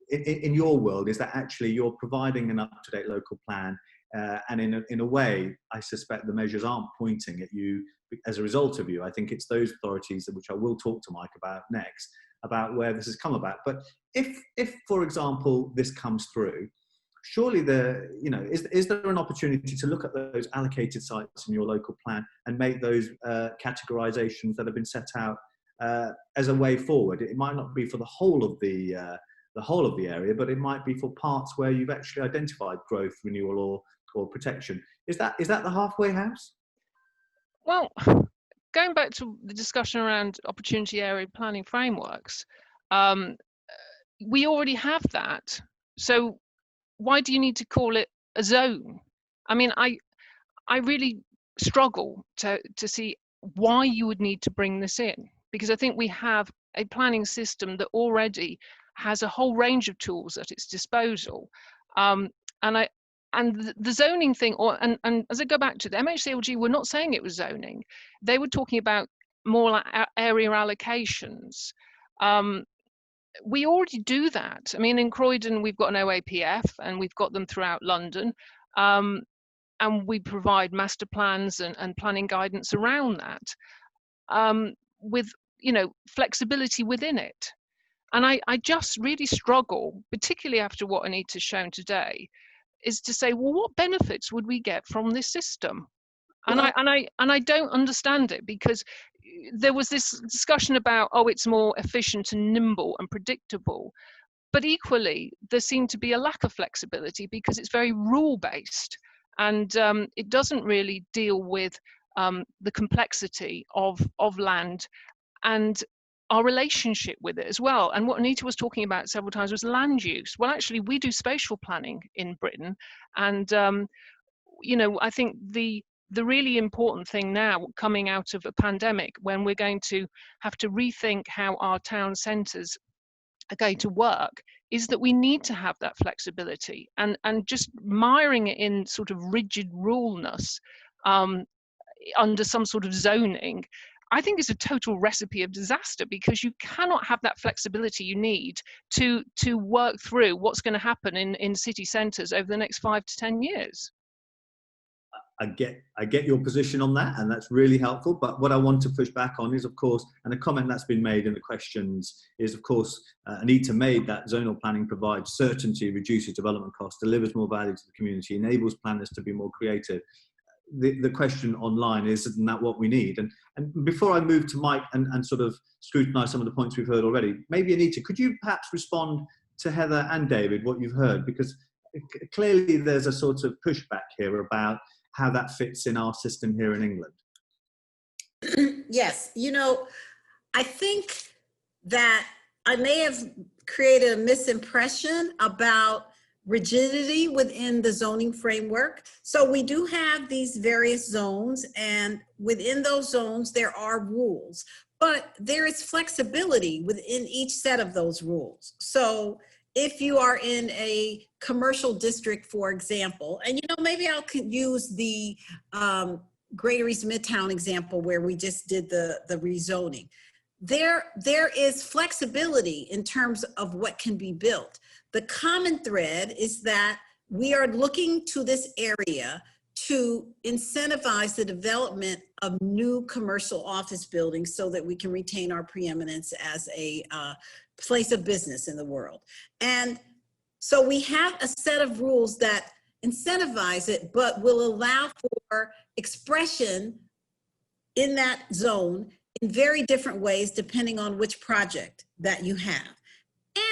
in your world is that actually you're providing an up-to-date local plan And in a way, I suspect the measures aren't pointing at you as a result of you. I think it's those authorities, which I will talk to Mike about next, about where this has come about. But if for example, this comes through, surely is there an opportunity to look at those allocated sites in your local plan and make those categorizations that have been set out as a way forward? It might not be for the whole of the area, but it might be for parts where you've actually identified growth, renewal, or protection. Is that the halfway house? Well, going back to the discussion around opportunity area planning frameworks, we already have that. So why do you need to call it a zone? I mean, I really struggle to see why you would need to bring this in, because I think we have a planning system that already has a whole range of tools at its disposal. And the zoning thing, and as I go back to the MHCLG, we're not saying it was zoning. They were talking about more like area allocations. We already do that. I mean, in Croydon, we've got an OAPF, and we've got them throughout London. And we provide master plans and planning guidance around that, with, flexibility within it. And I just really struggle, particularly after what Anita's shown today, is to say, well, what benefits would we get from this system? And I don't understand it, because there was this discussion about, oh, it's more efficient and nimble and predictable. But equally, there seemed to be a lack of flexibility because it's very rule-based, and it doesn't really deal with the complexity of land and our relationship with it as well. And what Anita was talking about several times was land use. Well, actually, we do spatial planning in Britain, and I think the really important thing now, coming out of a pandemic, when we're going to have to rethink how our town centres are going to work, is that we need to have that flexibility, and just miring it in sort of rigid ruleness under some sort of zoning, I think is a total recipe of disaster, because you cannot have that flexibility you need to work through what's going to happen in city centres over the next 5 to 10 years. I get your position on that, and that's really helpful. But what I want to push back on is, of course, and a comment that's been made in the questions is, of course, Anita made that zonal planning provides certainty, reduces development costs, delivers more value to the community, enables planners to be more creative. The question online is, isn't that what we need? And before I move to Mike and sort of scrutinise some of the points we've heard already, maybe Anita, could you perhaps respond to Heather and David what you've heard? Because clearly there's a sort of pushback here about how that fits in our system here in England. Yes, I think that I may have created a misimpression about rigidity within the zoning framework. So we do have these various zones, and within those zones there are rules, but there is flexibility within each set of those rules. So if you are in a commercial district, for example, and maybe I could use the Greater East Midtown example where we just did the rezoning. There is flexibility in terms of what can be built. The common thread is that we are looking to this area to incentivize the development of new commercial office buildings so that we can retain our preeminence as a place of business in the world. And so we have a set of rules that incentivize it, but will allow for expression in that zone in very different ways depending on which project that you have.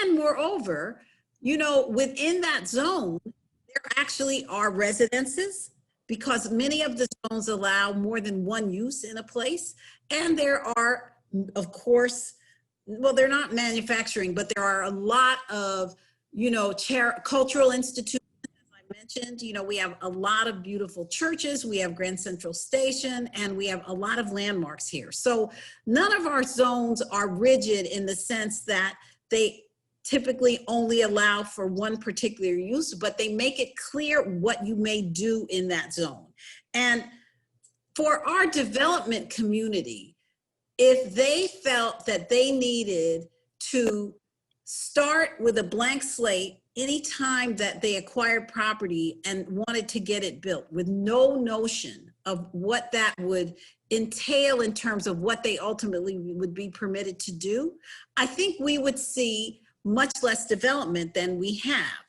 And moreover, within that zone, there actually are residences, because many of the zones allow more than one use in a place. And there are, of course, well, they're not manufacturing, but there are a lot of, cultural institutions, as I mentioned. We have a lot of beautiful churches, we have Grand Central Station, and we have a lot of landmarks here. So none of our zones are rigid in the sense that they typically only allow for one particular use, but they make it clear what you may do in that zone. And for our development community, if they felt that they needed to start with a blank slate any time that they acquired property and wanted to get it built with no notion of what that would entail in terms of what they ultimately would be permitted to do, I think we would see much less development than we have.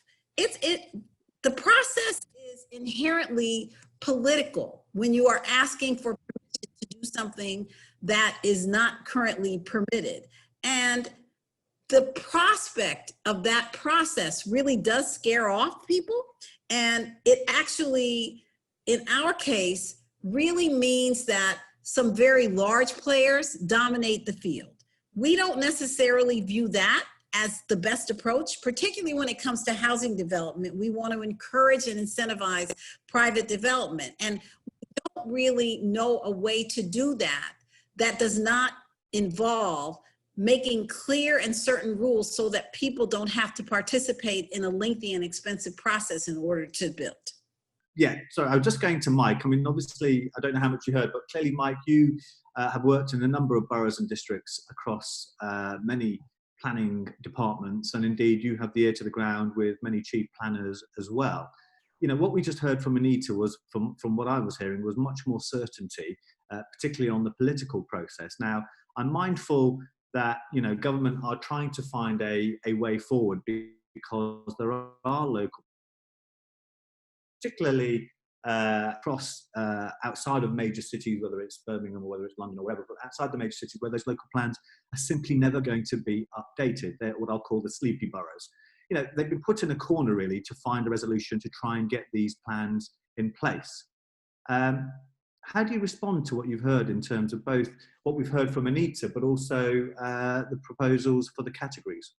The process is inherently political when you are asking for permission to do something that is not currently permitted. And the prospect of that process really does scare off people. And it actually, in our case, really means that some very large players dominate the field. We don't necessarily view that as the best approach, particularly when it comes to housing development. We want to encourage and incentivize private development. And we don't really know a way to do that that does not involve making clear and certain rules so that people don't have to participate in a lengthy and expensive process in order to build. Yeah, sorry, I was just going to Mike. I mean, obviously, I don't know how much you heard, but clearly, Mike, you have worked in a number of boroughs and districts across many planning departments, and indeed, you have the ear to the ground with many chief planners as well. You know, what we just heard from Anita was, from what I was hearing, was much more certainty, particularly on the political process. Now, I'm mindful that, you know, government are trying to find a way forward because there are local, particularly across outside of major cities, whether it's Birmingham or whether it's London or wherever, but outside the major cities where those local plans are simply never going to be updated. They're what I'll call the sleepy boroughs. You know, they've been put in a corner really to find a resolution to try and get these plans in place. How do you respond to what you've heard in terms of both what we've heard from Anita, but also the proposals for the categories?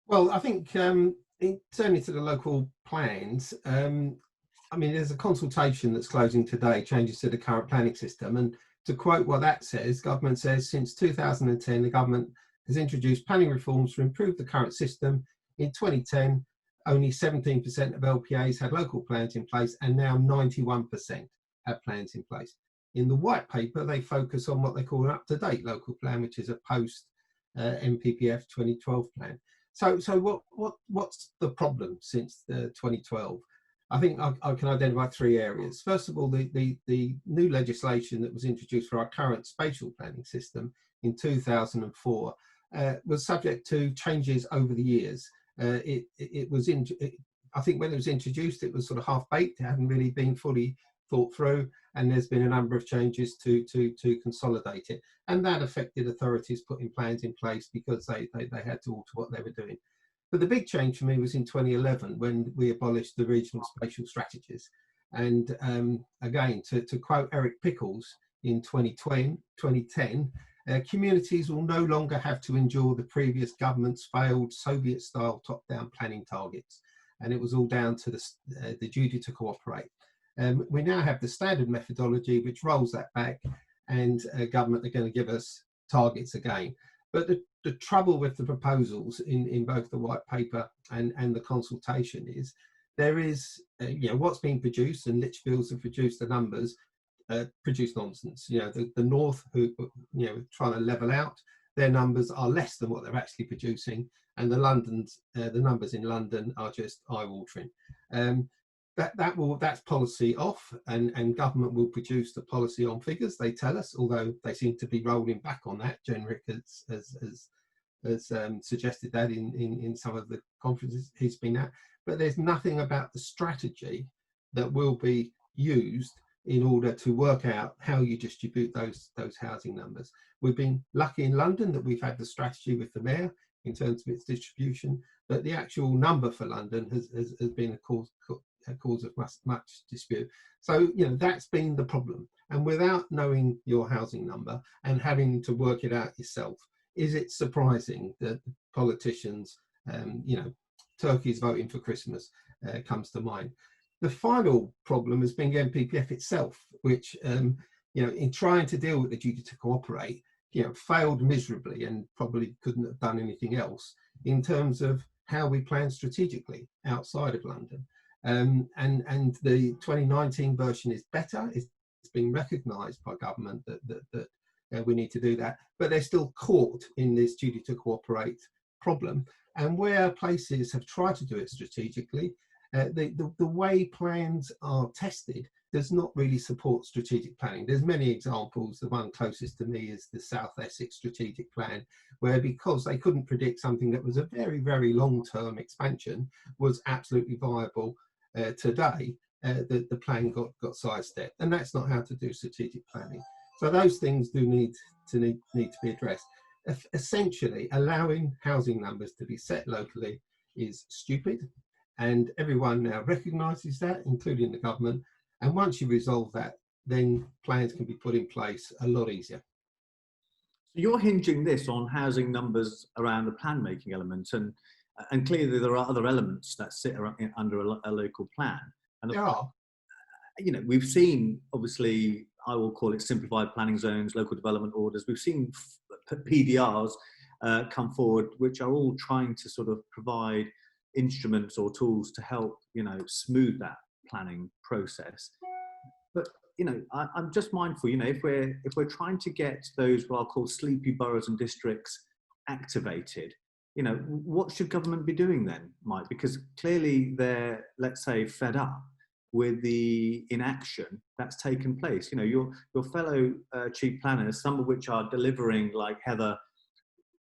Well, I think certainly to the local plans, I mean, there's a consultation that's closing today, changes to the current planning system. And to quote what that says, government says, since 2010, the government has introduced planning reforms to improve the current system. In 2010, only 17% of LPAs had local plans in place, and now 91% have plans in place. In the white paper, they focus on what they call an up-to-date local plan, which is a post-MPPF 2012 plan. So what's the problem since 2012? I think I can identify three areas. First of all, the new legislation that was introduced for our current spatial planning system in 2004 was subject to changes over the years. I think when it was introduced, it was sort of half-baked. It hadn't really been fully thought through, and there's been a number of changes to consolidate it, and that affected authorities putting plans in place because they had to alter what they were doing. But the big change for me was in 2011 when we abolished the regional spatial strategies. And again, to quote Eric Pickles in 2010, communities will no longer have to endure the previous government's failed Soviet-style top-down planning targets. And it was all down to the duty to cooperate. We now have the standard methodology which rolls that back, and government are going to give us targets again. But the trouble with the proposals in both the white paper and the consultation is there is, what's being produced, and Litchfields have produced the numbers, produce nonsense. You know, the North, who trying to level out, their numbers are less than what they're actually producing, and the numbers in London are just eye-watering. That's policy off, and government will produce the policy on figures, they tell us, although they seem to be rolling back on that. Jenrick has suggested that in some of the conferences he's been at, but there's nothing about the strategy that will be used in order to work out how you distribute those housing numbers. We've been lucky in London that we've had the strategy with the mayor in terms of its distribution, but the actual number for London has been a cause of much dispute. So, that's been the problem. And without knowing your housing number and having to work it out yourself, is it surprising that politicians, turkeys voting for Christmas comes to mind. The final problem has been MPPF itself, which, in trying to deal with the duty to cooperate, failed miserably and probably couldn't have done anything else in terms of how we plan strategically outside of London. And the 2019 version is better. It's been recognised by government that we need to do that, but they're still caught in this duty to cooperate problem. And where places have tried to do it strategically, the way plans are tested does not really support strategic planning. There's many examples. The one closest to me is the South Essex strategic plan, where because they couldn't predict something that was a very, very long-term expansion was absolutely viable today, the plan got sidestepped. And that's not how to do strategic planning. So those things do need to be addressed. Essentially, allowing housing numbers to be set locally is stupid, and everyone now recognises that, including the government. And once you resolve that, then plans can be put in place a lot easier. So you're hinging this on housing numbers around the plan making element, and clearly there are other elements that sit under a local plan. And There are. You know, we've seen, obviously, I will call it simplified planning zones, local development orders. We've seen PDRs come forward, which are all trying to sort of provide instruments or tools to help, you know, smooth that planning process. But, you know, I'm just mindful, you know, if we're trying to get those what I'll call sleepy boroughs and districts activated, you know, what should government be doing then, Mike? Because clearly they're, let's say, fed up with the inaction that's taken place. You know, your fellow chief planners, some of which are delivering, like Heather,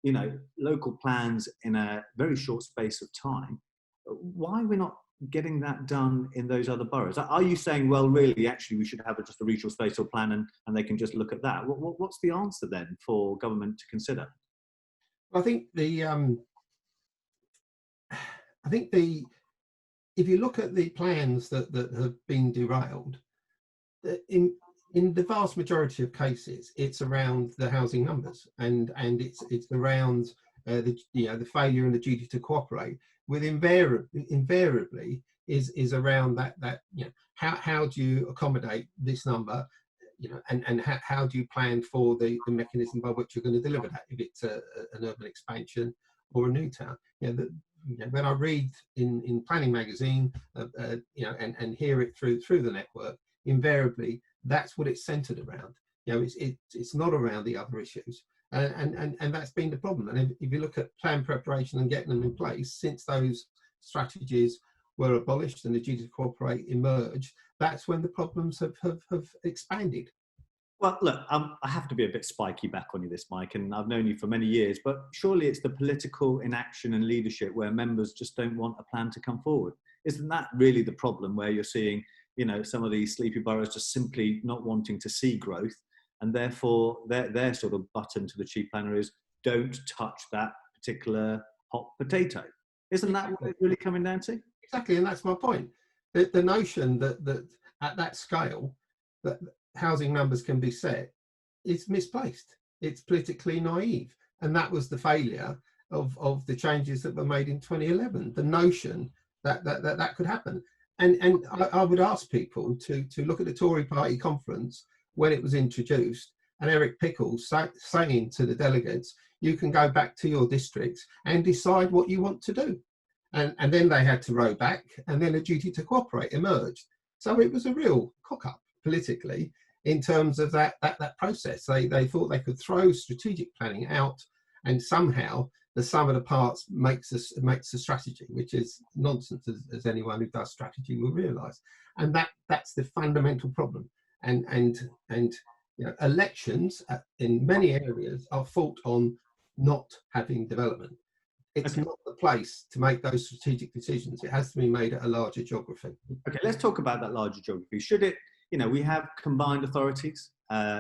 you know, local plans in a very short space of time. Why are we not getting that done in those other boroughs? Are you saying, well, really, actually, we should have just a regional spatial plan and they can just look at that? What's the answer then for government to consider? I think if you look at the plans that have been derailed, in the vast majority of cases, it's around the housing numbers, and it's around the failure and the duty to cooperate. With invariably is around that you know, how do you accommodate this number, you know, and how do you plan for the mechanism by which you're going to deliver that, if it's an urban expansion or a new town. You know, when I read in planning magazine, you know, and hear it through the network, invariably that's what it's centered around. You know, it's not around the other issues, and that's been the problem. And if you look at plan preparation and getting them in place since those strategies were abolished and the duty to cooperate emerged, that's when the problems have expanded. Well, look, I have to be a bit spiky back on you this, Mike, and I've known you for many years, but surely it's the political inaction and leadership where members just don't want a plan to come forward. Isn't that really the problem, where you're seeing, you know, some of these sleepy boroughs just simply not wanting to see growth, and therefore their sort of button to the chief planner is, don't touch that particular hot potato. Isn't that what it's really coming down to? Exactly, and that's my point. The notion that at that scale, that housing numbers can be set is misplaced. It's politically naive, and that was the failure of the changes that were made in 2011. The notion that could happen, and I would ask people to look at the Tory party conference when it was introduced, and Eric Pickles saying to the delegates, you can go back to your districts and decide what you want to do. And then they had to row back, and then a duty to cooperate emerged. So it was a real cock-up politically in terms of that process. They thought they could throw strategic planning out, and somehow the sum of the parts makes a strategy, which is nonsense, as anyone who does strategy will realise. And that's the fundamental problem. And you know, elections in many areas are fought on not having development. It's not the place to make those strategic decisions. It has to be made at a larger geography. Okay, let's talk about that larger geography. Should it, you know, we have combined authorities.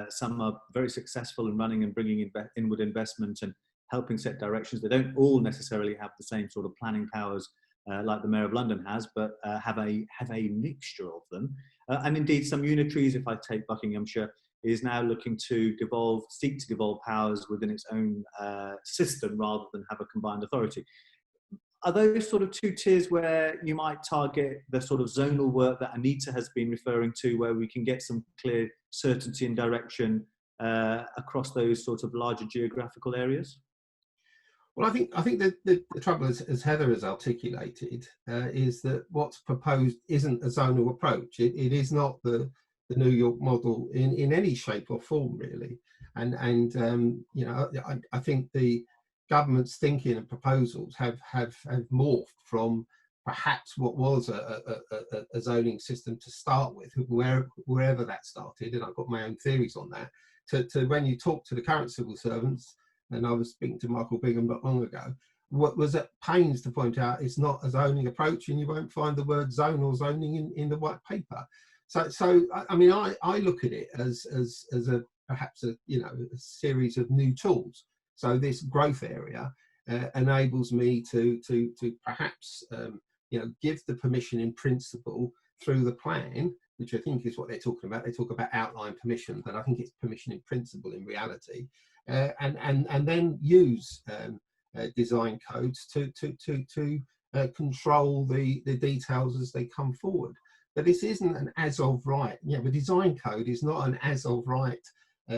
Some are very successful in running and bringing inward investment and helping set directions. They don't all necessarily have the same sort of planning powers like the Mayor of London has, but have a mixture of them. And indeed, some unitaries, if I take Buckinghamshire, is now looking to seek to devolve powers within its own system rather than have a combined authority. Are those sort of two tiers where you might target the sort of zonal work that Anita has been referring to, where we can get some clear certainty and direction across those sort of larger geographical areas? Well, I think that the trouble, as Heather has articulated, is that what's proposed isn't a zonal approach. It is not the New York model in any shape or form, really. And you know, I think the government's thinking and proposals have morphed from perhaps what was a zoning system to start with, wherever that started, and I've got my own theories on that, to when you talk to the current civil servants, and I was speaking to Michael Bingham not long ago, what was at pains to point out it's not a zoning approach, and you won't find the word zone or zoning in the white paper. So I mean, I look at it as perhaps a series of new tools. So this growth area enables me to perhaps give the permission in principle through the plan, which I think is what they're talking about. They talk about outline permission, but I think it's permission in principle in reality, and then use design codes to control the details as they come forward. But this isn't an as of right. The design code is not an as of right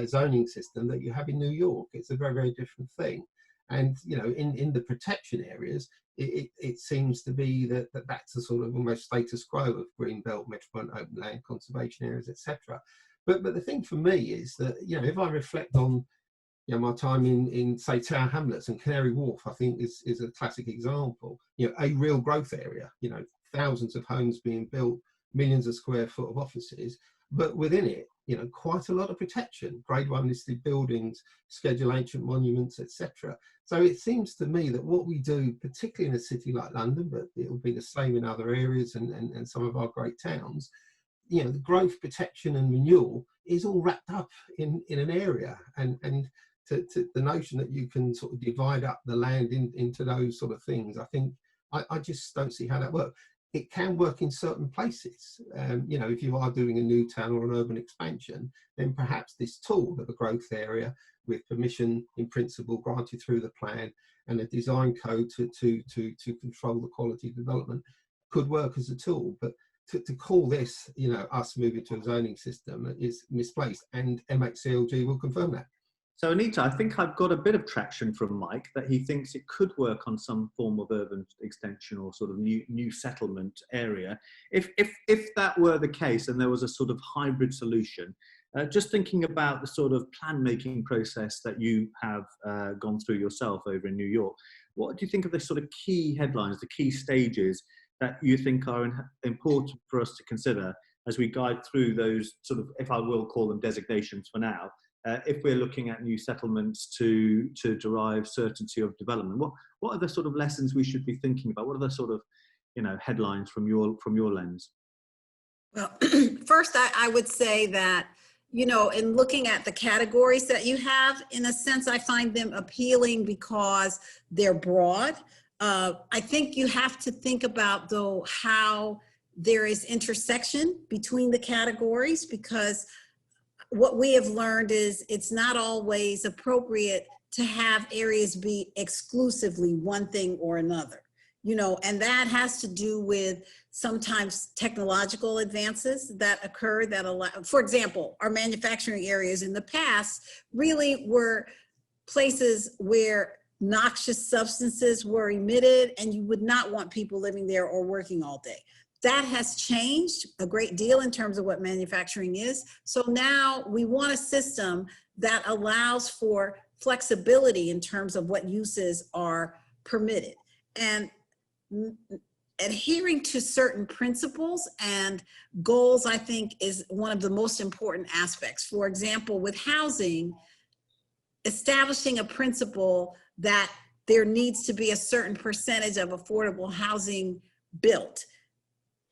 zoning system that you have in New York. It's a very, very different thing. And in the protection areas, it seems to be that's a sort of almost status quo of green belt, metropolitan open land, conservation areas, etc. But the thing for me is that if I reflect on my time in say Tower Hamlets and Canary Wharf, I think is a classic example. A real growth area. Thousands of homes being built, millions of square foot of offices, but within it, quite a lot of protection, grade 1 listed buildings, schedule ancient monuments, etc. So it seems to me that what we do, particularly in a city like London, but it will be the same in other areas and some of our great towns, the growth, protection and renewal is all wrapped up in an area. And to the notion that you can sort of divide up the land into those sort of things, I think I just don't see how that works. It can work in certain places. If you are doing a new town or an urban expansion, then perhaps this tool of a growth area with permission in principle granted through the plan and a design code to control the quality of development could work as a tool. But to call this, us moving to a zoning system is misplaced, and MHCLG will confirm that. So Anita, I think I've got a bit of traction from Mike that he thinks it could work on some form of urban extension or sort of new settlement area. If that were the case and there was a sort of hybrid solution, just thinking about the sort of plan making process that you have gone through yourself over in New York, what do you think of the sort of key headlines, the key stages that you think are important for us to consider as we guide through those sort of, if I will call them designations for now, if we're looking at new settlements to derive certainty of development? What are the sort of lessons we should be thinking about? What are the sort of headlines from your lens? Well, first I would say that in looking at the categories that you have, in a sense, I find them appealing because they're broad. I think you have to think about, though, how there is intersection between the categories, because what we have learned is it's not always appropriate to have areas be exclusively one thing or another, and that has to do with sometimes technological advances that occur that allow, for example, our manufacturing areas in the past really were places where noxious substances were emitted, and you would not want people living there or working all day. That has changed a great deal in terms of what manufacturing is. So now we want a system that allows for flexibility in terms of what uses are permitted. And adhering to certain principles and goals, I think, is one of the most important aspects. For example, with housing, establishing a principle that there needs to be a certain percentage of affordable housing built,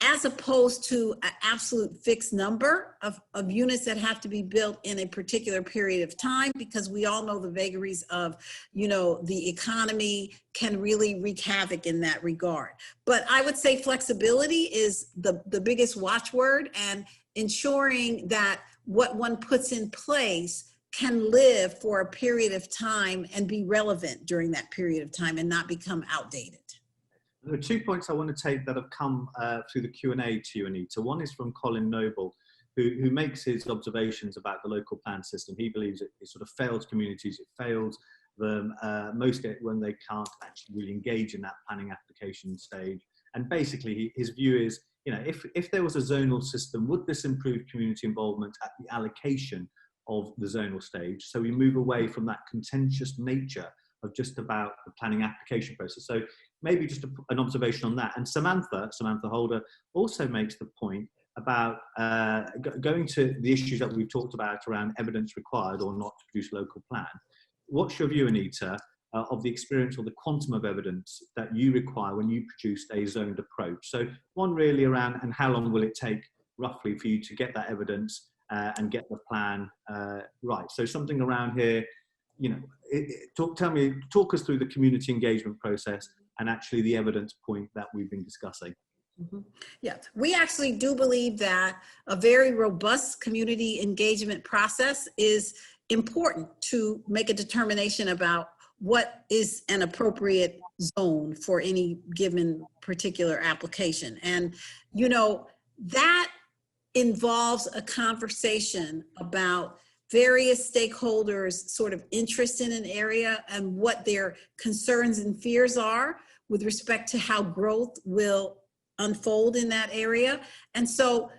as opposed to an absolute fixed number of units that have to be built in a particular period of time, because we all know the vagaries of, the economy can really wreak havoc in that regard. But I would say flexibility is the biggest watchword, and ensuring that what one puts in place can live for a period of time and be relevant during that period of time and not become outdated. There are 2 points I want to take that have come through the Q&A to you, Anita. One is from Colin Noble, who makes his observations about the local plan system. He believes it sort of fails communities, it fails them mostly when they can't actually really engage in that planning application stage. And basically his view is, if there was a zonal system, would this improve community involvement at the allocation of the zonal stage? So we move away from that contentious nature of just about the planning application process. So maybe just an observation on that. And Samantha Holder also makes the point about going to the issues that we've talked about around evidence required or not to produce a local plan. What's your view, Anita, of the experience or the quantum of evidence that you require when you produced a zoned approach? So one really around, and how long will it take roughly for you to get that evidence and get the plan right? So something around here, you know, talk us through the community engagement process and actually the evidence point that we've been discussing. Mm-hmm. Yeah, we actually do believe that a very robust community engagement process is important to make a determination about what is an appropriate zone for any given particular application. And, you know, that involves a conversation about various stakeholders' sort of interest in an area and what their concerns and fears are with respect to how growth will unfold in that area. And so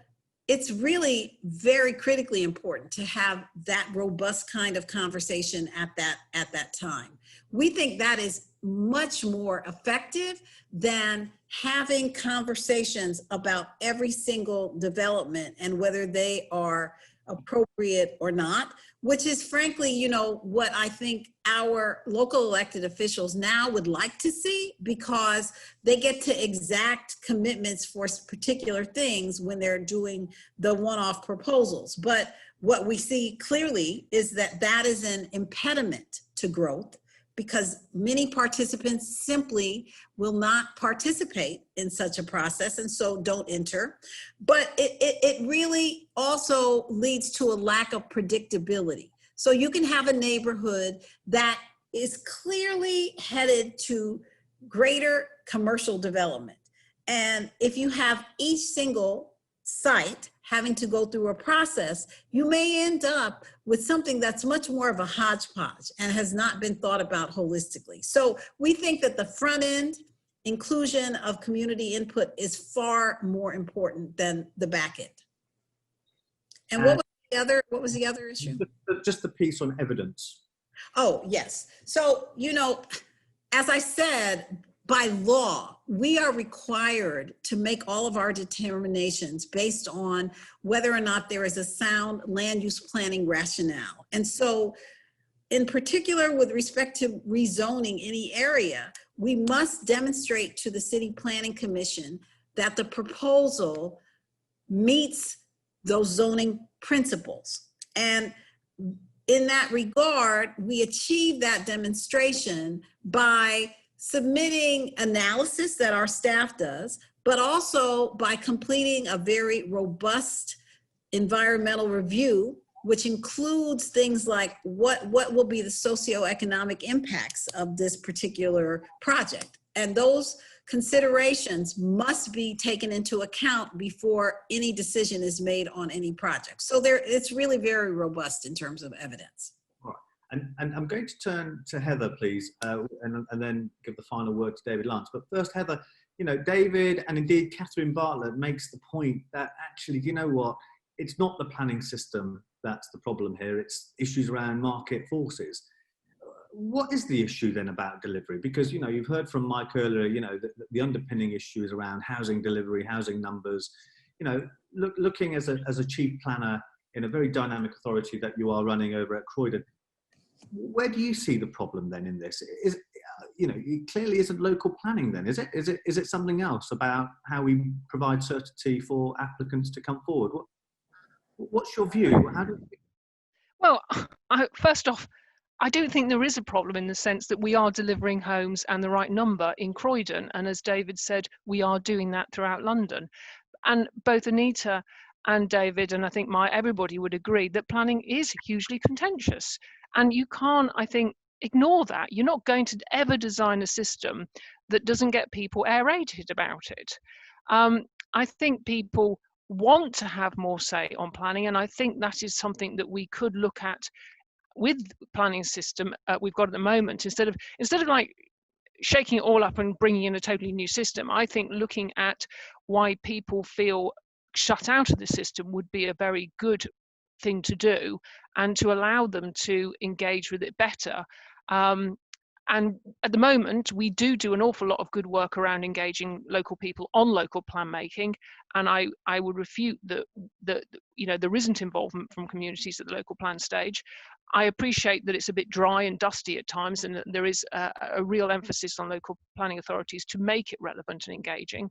it's really very critically important to have that robust kind of conversation at that time. We think that is much more effective than having conversations about every single development and whether they are appropriate or not, which is frankly, you know, what I think our local elected officials now would like to see, because they get to exact commitments for particular things when they're doing the one-off proposals. But what we see clearly is that that is an impediment to growth, because many participants simply will not participate in such a process and so don't enter. But it really also leads to a lack of predictability. So you can have a neighborhood that is clearly headed to greater commercial development. And if you have each single site having to go through a process, you may end up with something that's much more of a hodgepodge and has not been thought about holistically. So we think that the front end inclusion of community input is far more important than the back end. And what was the other issue? Just the piece on evidence. Oh, yes. So, you know, as I said, by law, we are required to make all of our determinations based on whether or not there is a sound land use planning rationale. And so, in particular, with respect to rezoning any area, we must demonstrate to the City Planning Commission that the proposal meets those zoning principles. And in that regard, we achieve that demonstration by submitting analysis that our staff does, but also by completing a very robust environmental review, which includes things like what will be the socioeconomic impacts of this particular project. And those considerations must be taken into account before any decision is made on any project. So it's really very robust in terms of evidence. And I'm going to turn to Heather, please, and then give the final word to David Luntz. But first, Heather, you know, David and indeed Catherine Bartlett makes the point that actually, you know what, it's not the planning system that's the problem here, it's issues around market forces. What is the issue then about delivery? Because, you know, you've heard from Mike earlier, you know, the underpinning issue is around housing delivery, housing numbers. You know, looking as a chief planner in a very dynamic authority that you are running over at Croydon, where do you see the problem then in this? Is, you know, it clearly isn't local planning then, is it? Is it something else about how we provide certainty for applicants to come forward? What's your view? How do you... Well, first off, I don't think there is a problem in the sense that we are delivering homes and the right number in Croydon. And as David said, we are doing that throughout London. And both Anita and David, and I think everybody would agree that planning is hugely contentious. And you can't, I think, ignore that. You're not going to ever design a system that doesn't get people aerated about it. I think people want to have more say on planning, and I think that is something that we could look at with the planning system we've got at the moment. Instead of like shaking it all up and bringing in a totally new system, I think looking at why people feel shut out of the system would be a very good thing to do, and to allow them to engage with it better. And at the moment, we do an awful lot of good work around engaging local people on local plan making. And I would refute that there isn't involvement from communities at the local plan stage. I appreciate that it's a bit dry and dusty at times, and that there is a real emphasis on local planning authorities to make it relevant and engaging.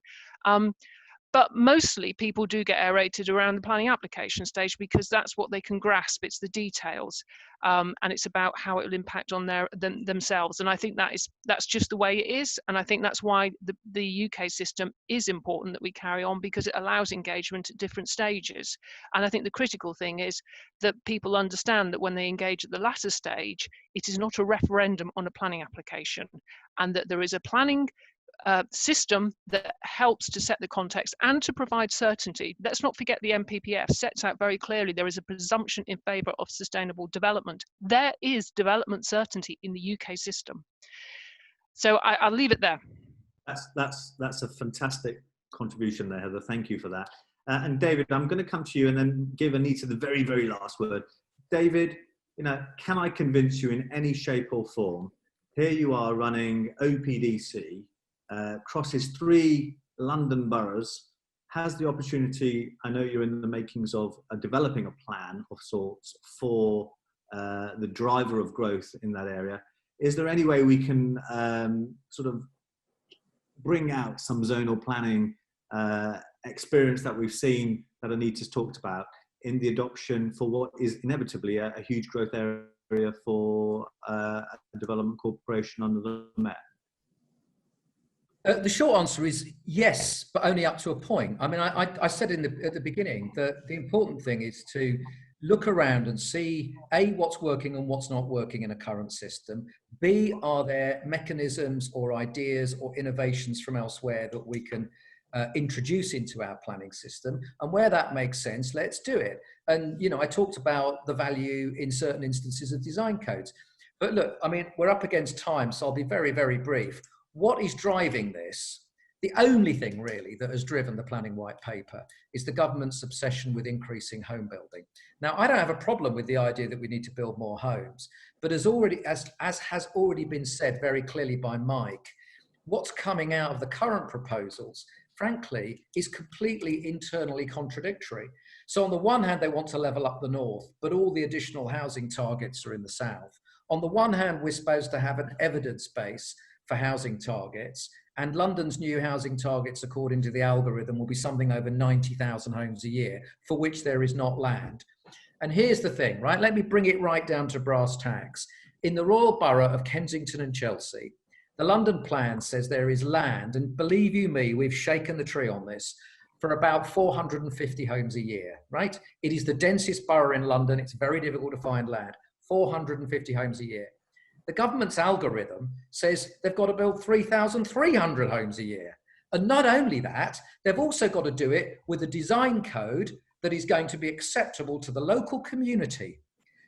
But mostly people do get aerated around the planning application stage because that's what they can grasp. It's the details, and it's about how it will impact on themselves. And I think that's just the way it is. And I think that's why the UK system is important that we carry on, because it allows engagement at different stages. And I think the critical thing is that people understand that when they engage at the latter stage, it is not a referendum on a planning application, and that there is a planning system that helps to set the context and to provide certainty. Let's not forget the MPPF sets out very clearly there is a presumption in favour of sustainable development. There is development certainty in the UK system. So I'll leave it there. That's a fantastic contribution there, Heather. Thank you for that. And David, I'm going to come to you and then give Anita the very, very last word. David, can I convince you in any shape or form? Here you are running OPDC, crosses 3 London boroughs, has the opportunity, I know you're in the makings of developing a plan of sorts for the driver of growth in that area. Is there any way we can sort of bring out some zonal planning experience that we've seen that Anita's talked about in the adoption for what is inevitably a huge growth area for a development corporation under the Met? The short answer is yes, but only up to a point. I mean, I said at the beginning that the important thing is to look around and see, A, what's working and what's not working in a current system. B, are there mechanisms or ideas or innovations from elsewhere that we can introduce into our planning system? And where that makes sense, let's do it. And, I talked about the value in certain instances of design codes. But look, I mean, we're up against time, so I'll be very, very brief. What is driving this? The only thing really that has driven the planning white paper is the government's obsession with increasing home building. Now, I don't have a problem with the idea that we need to build more homes, but as has already been said very clearly by Mike, what's coming out of the current proposals, frankly, is completely internally contradictory. So on the one hand, they want to level up the north, but all the additional housing targets are in the south. On the one hand, we're supposed to have an evidence base for housing targets, and London's new housing targets, according to the algorithm, will be something over 90,000 homes a year, for which there is not land. And here's the thing, right? Let me bring it right down to brass tacks. In the Royal Borough of Kensington and Chelsea, the London plan says there is land, and believe you me, we've shaken the tree on this, for about 450 homes a year, right? It is the densest borough in London. It's very difficult to find land. 450 homes a year. The government's algorithm says they've got to build 3,300 homes a year. And not only that, they've also got to do it with a design code that is going to be acceptable to the local community.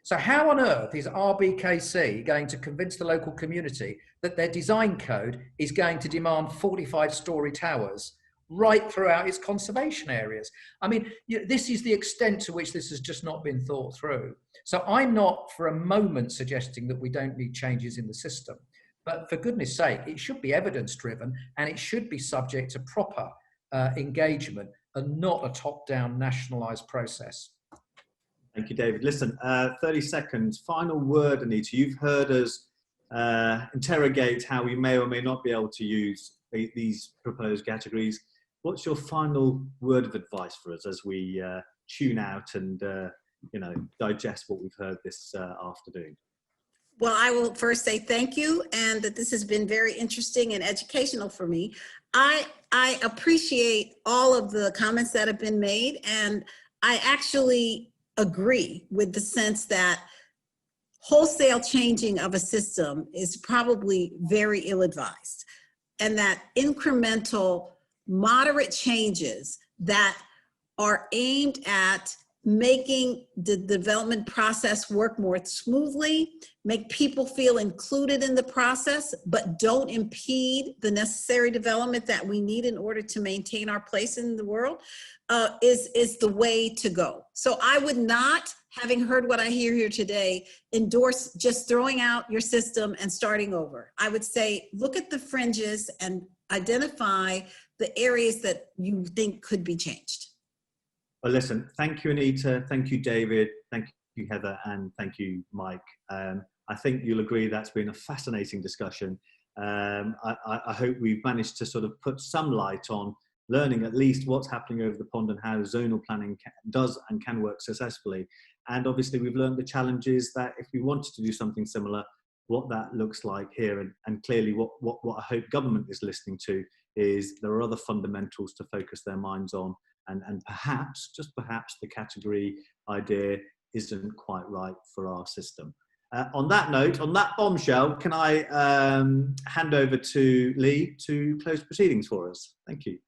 So how on earth is RBKC going to convince the local community that their design code is going to demand 45-storey towers right throughout its conservation areas? I mean, this is the extent to which this has just not been thought through. So I'm not for a moment suggesting that we don't need changes in the system, but for goodness sake, it should be evidence driven and it should be subject to proper engagement and not a top-down nationalised process. Thank you, David. Listen, 30 seconds. Final word, Anita. You've heard us interrogate how we may or may not be able to use these proposed categories. What's your final word of advice for us as we tune out and digest what we've heard this afternoon? Well, I will first say thank you, and that this has been very interesting and educational for me. I appreciate all of the comments that have been made, and I actually agree with the sense that wholesale changing of a system is probably very ill-advised, and that incremental, moderate changes that are aimed at making the development process work more smoothly, make people feel included in the process, but don't impede the necessary development that we need in order to maintain our place in the world, is the way to go. So I would not having heard what I hear here today, endorse just throwing out your system and starting over. I would say, look at the fringes and identify the areas that you think could be changed. Well, listen, thank you, Anita. Thank you, David. Thank you, Heather. And thank you, Mike. I think you'll agree that's been a fascinating discussion. I hope we've managed to sort of put some light on learning at least what's happening over the pond and how zonal planning does and can work successfully. And obviously we've learned the challenges that if we wanted to do something similar, what that looks like here. And clearly what I hope government is listening to is there are other fundamentals to focus their minds on. And perhaps, just perhaps, the category idea isn't quite right for our system. On that note, on that bombshell, can I hand over to Lee to close proceedings for us? Thank you.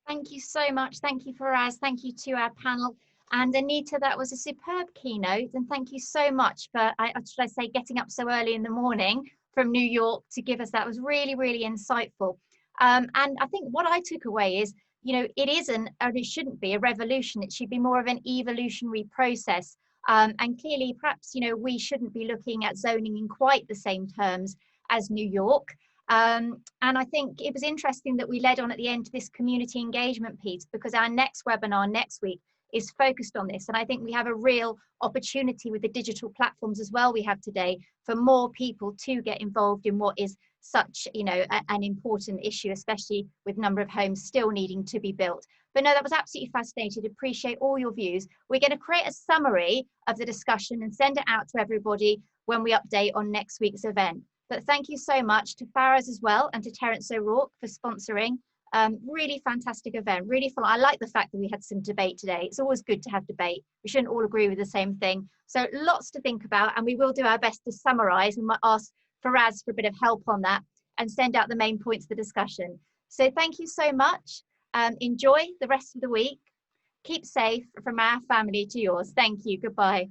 Thank you so much. Thank you, Faraz. Thank you to our panel. And Anita, that was a superb keynote. And thank you so much for, should I say, getting up so early in the morning from New York to give us that. It was really, really insightful. And I think what I took away is, you know, it isn't, and it shouldn't be a revolution. It should be more of an evolutionary process. And clearly, perhaps, you know, we shouldn't be looking at zoning in quite the same terms as New York. And I think it was interesting that we led on at the end to this community engagement piece, because our next webinar next week is focused on this. And I think we have a real opportunity with the digital platforms as well we have today for more people to get involved in what is such, you know, an important issue, especially with number of homes still needing to be built. But no, that was absolutely fascinating. Appreciate all your views. We're going to create a summary of the discussion and send it out to everybody when we update on next week's event. But thank you so much to Faraz as well and to Terence O'Rourke for sponsoring. Really fantastic event, really fun. I like the fact that we had some debate today. It's always good to have debate. We shouldn't all agree with the same thing. So lots to think about, and we will do our best to summarize and might ask Faraz for a bit of help on that and send out the main points of the discussion. So thank you so much. Enjoy the rest of the week. Keep safe from our family to yours. Thank you. Goodbye.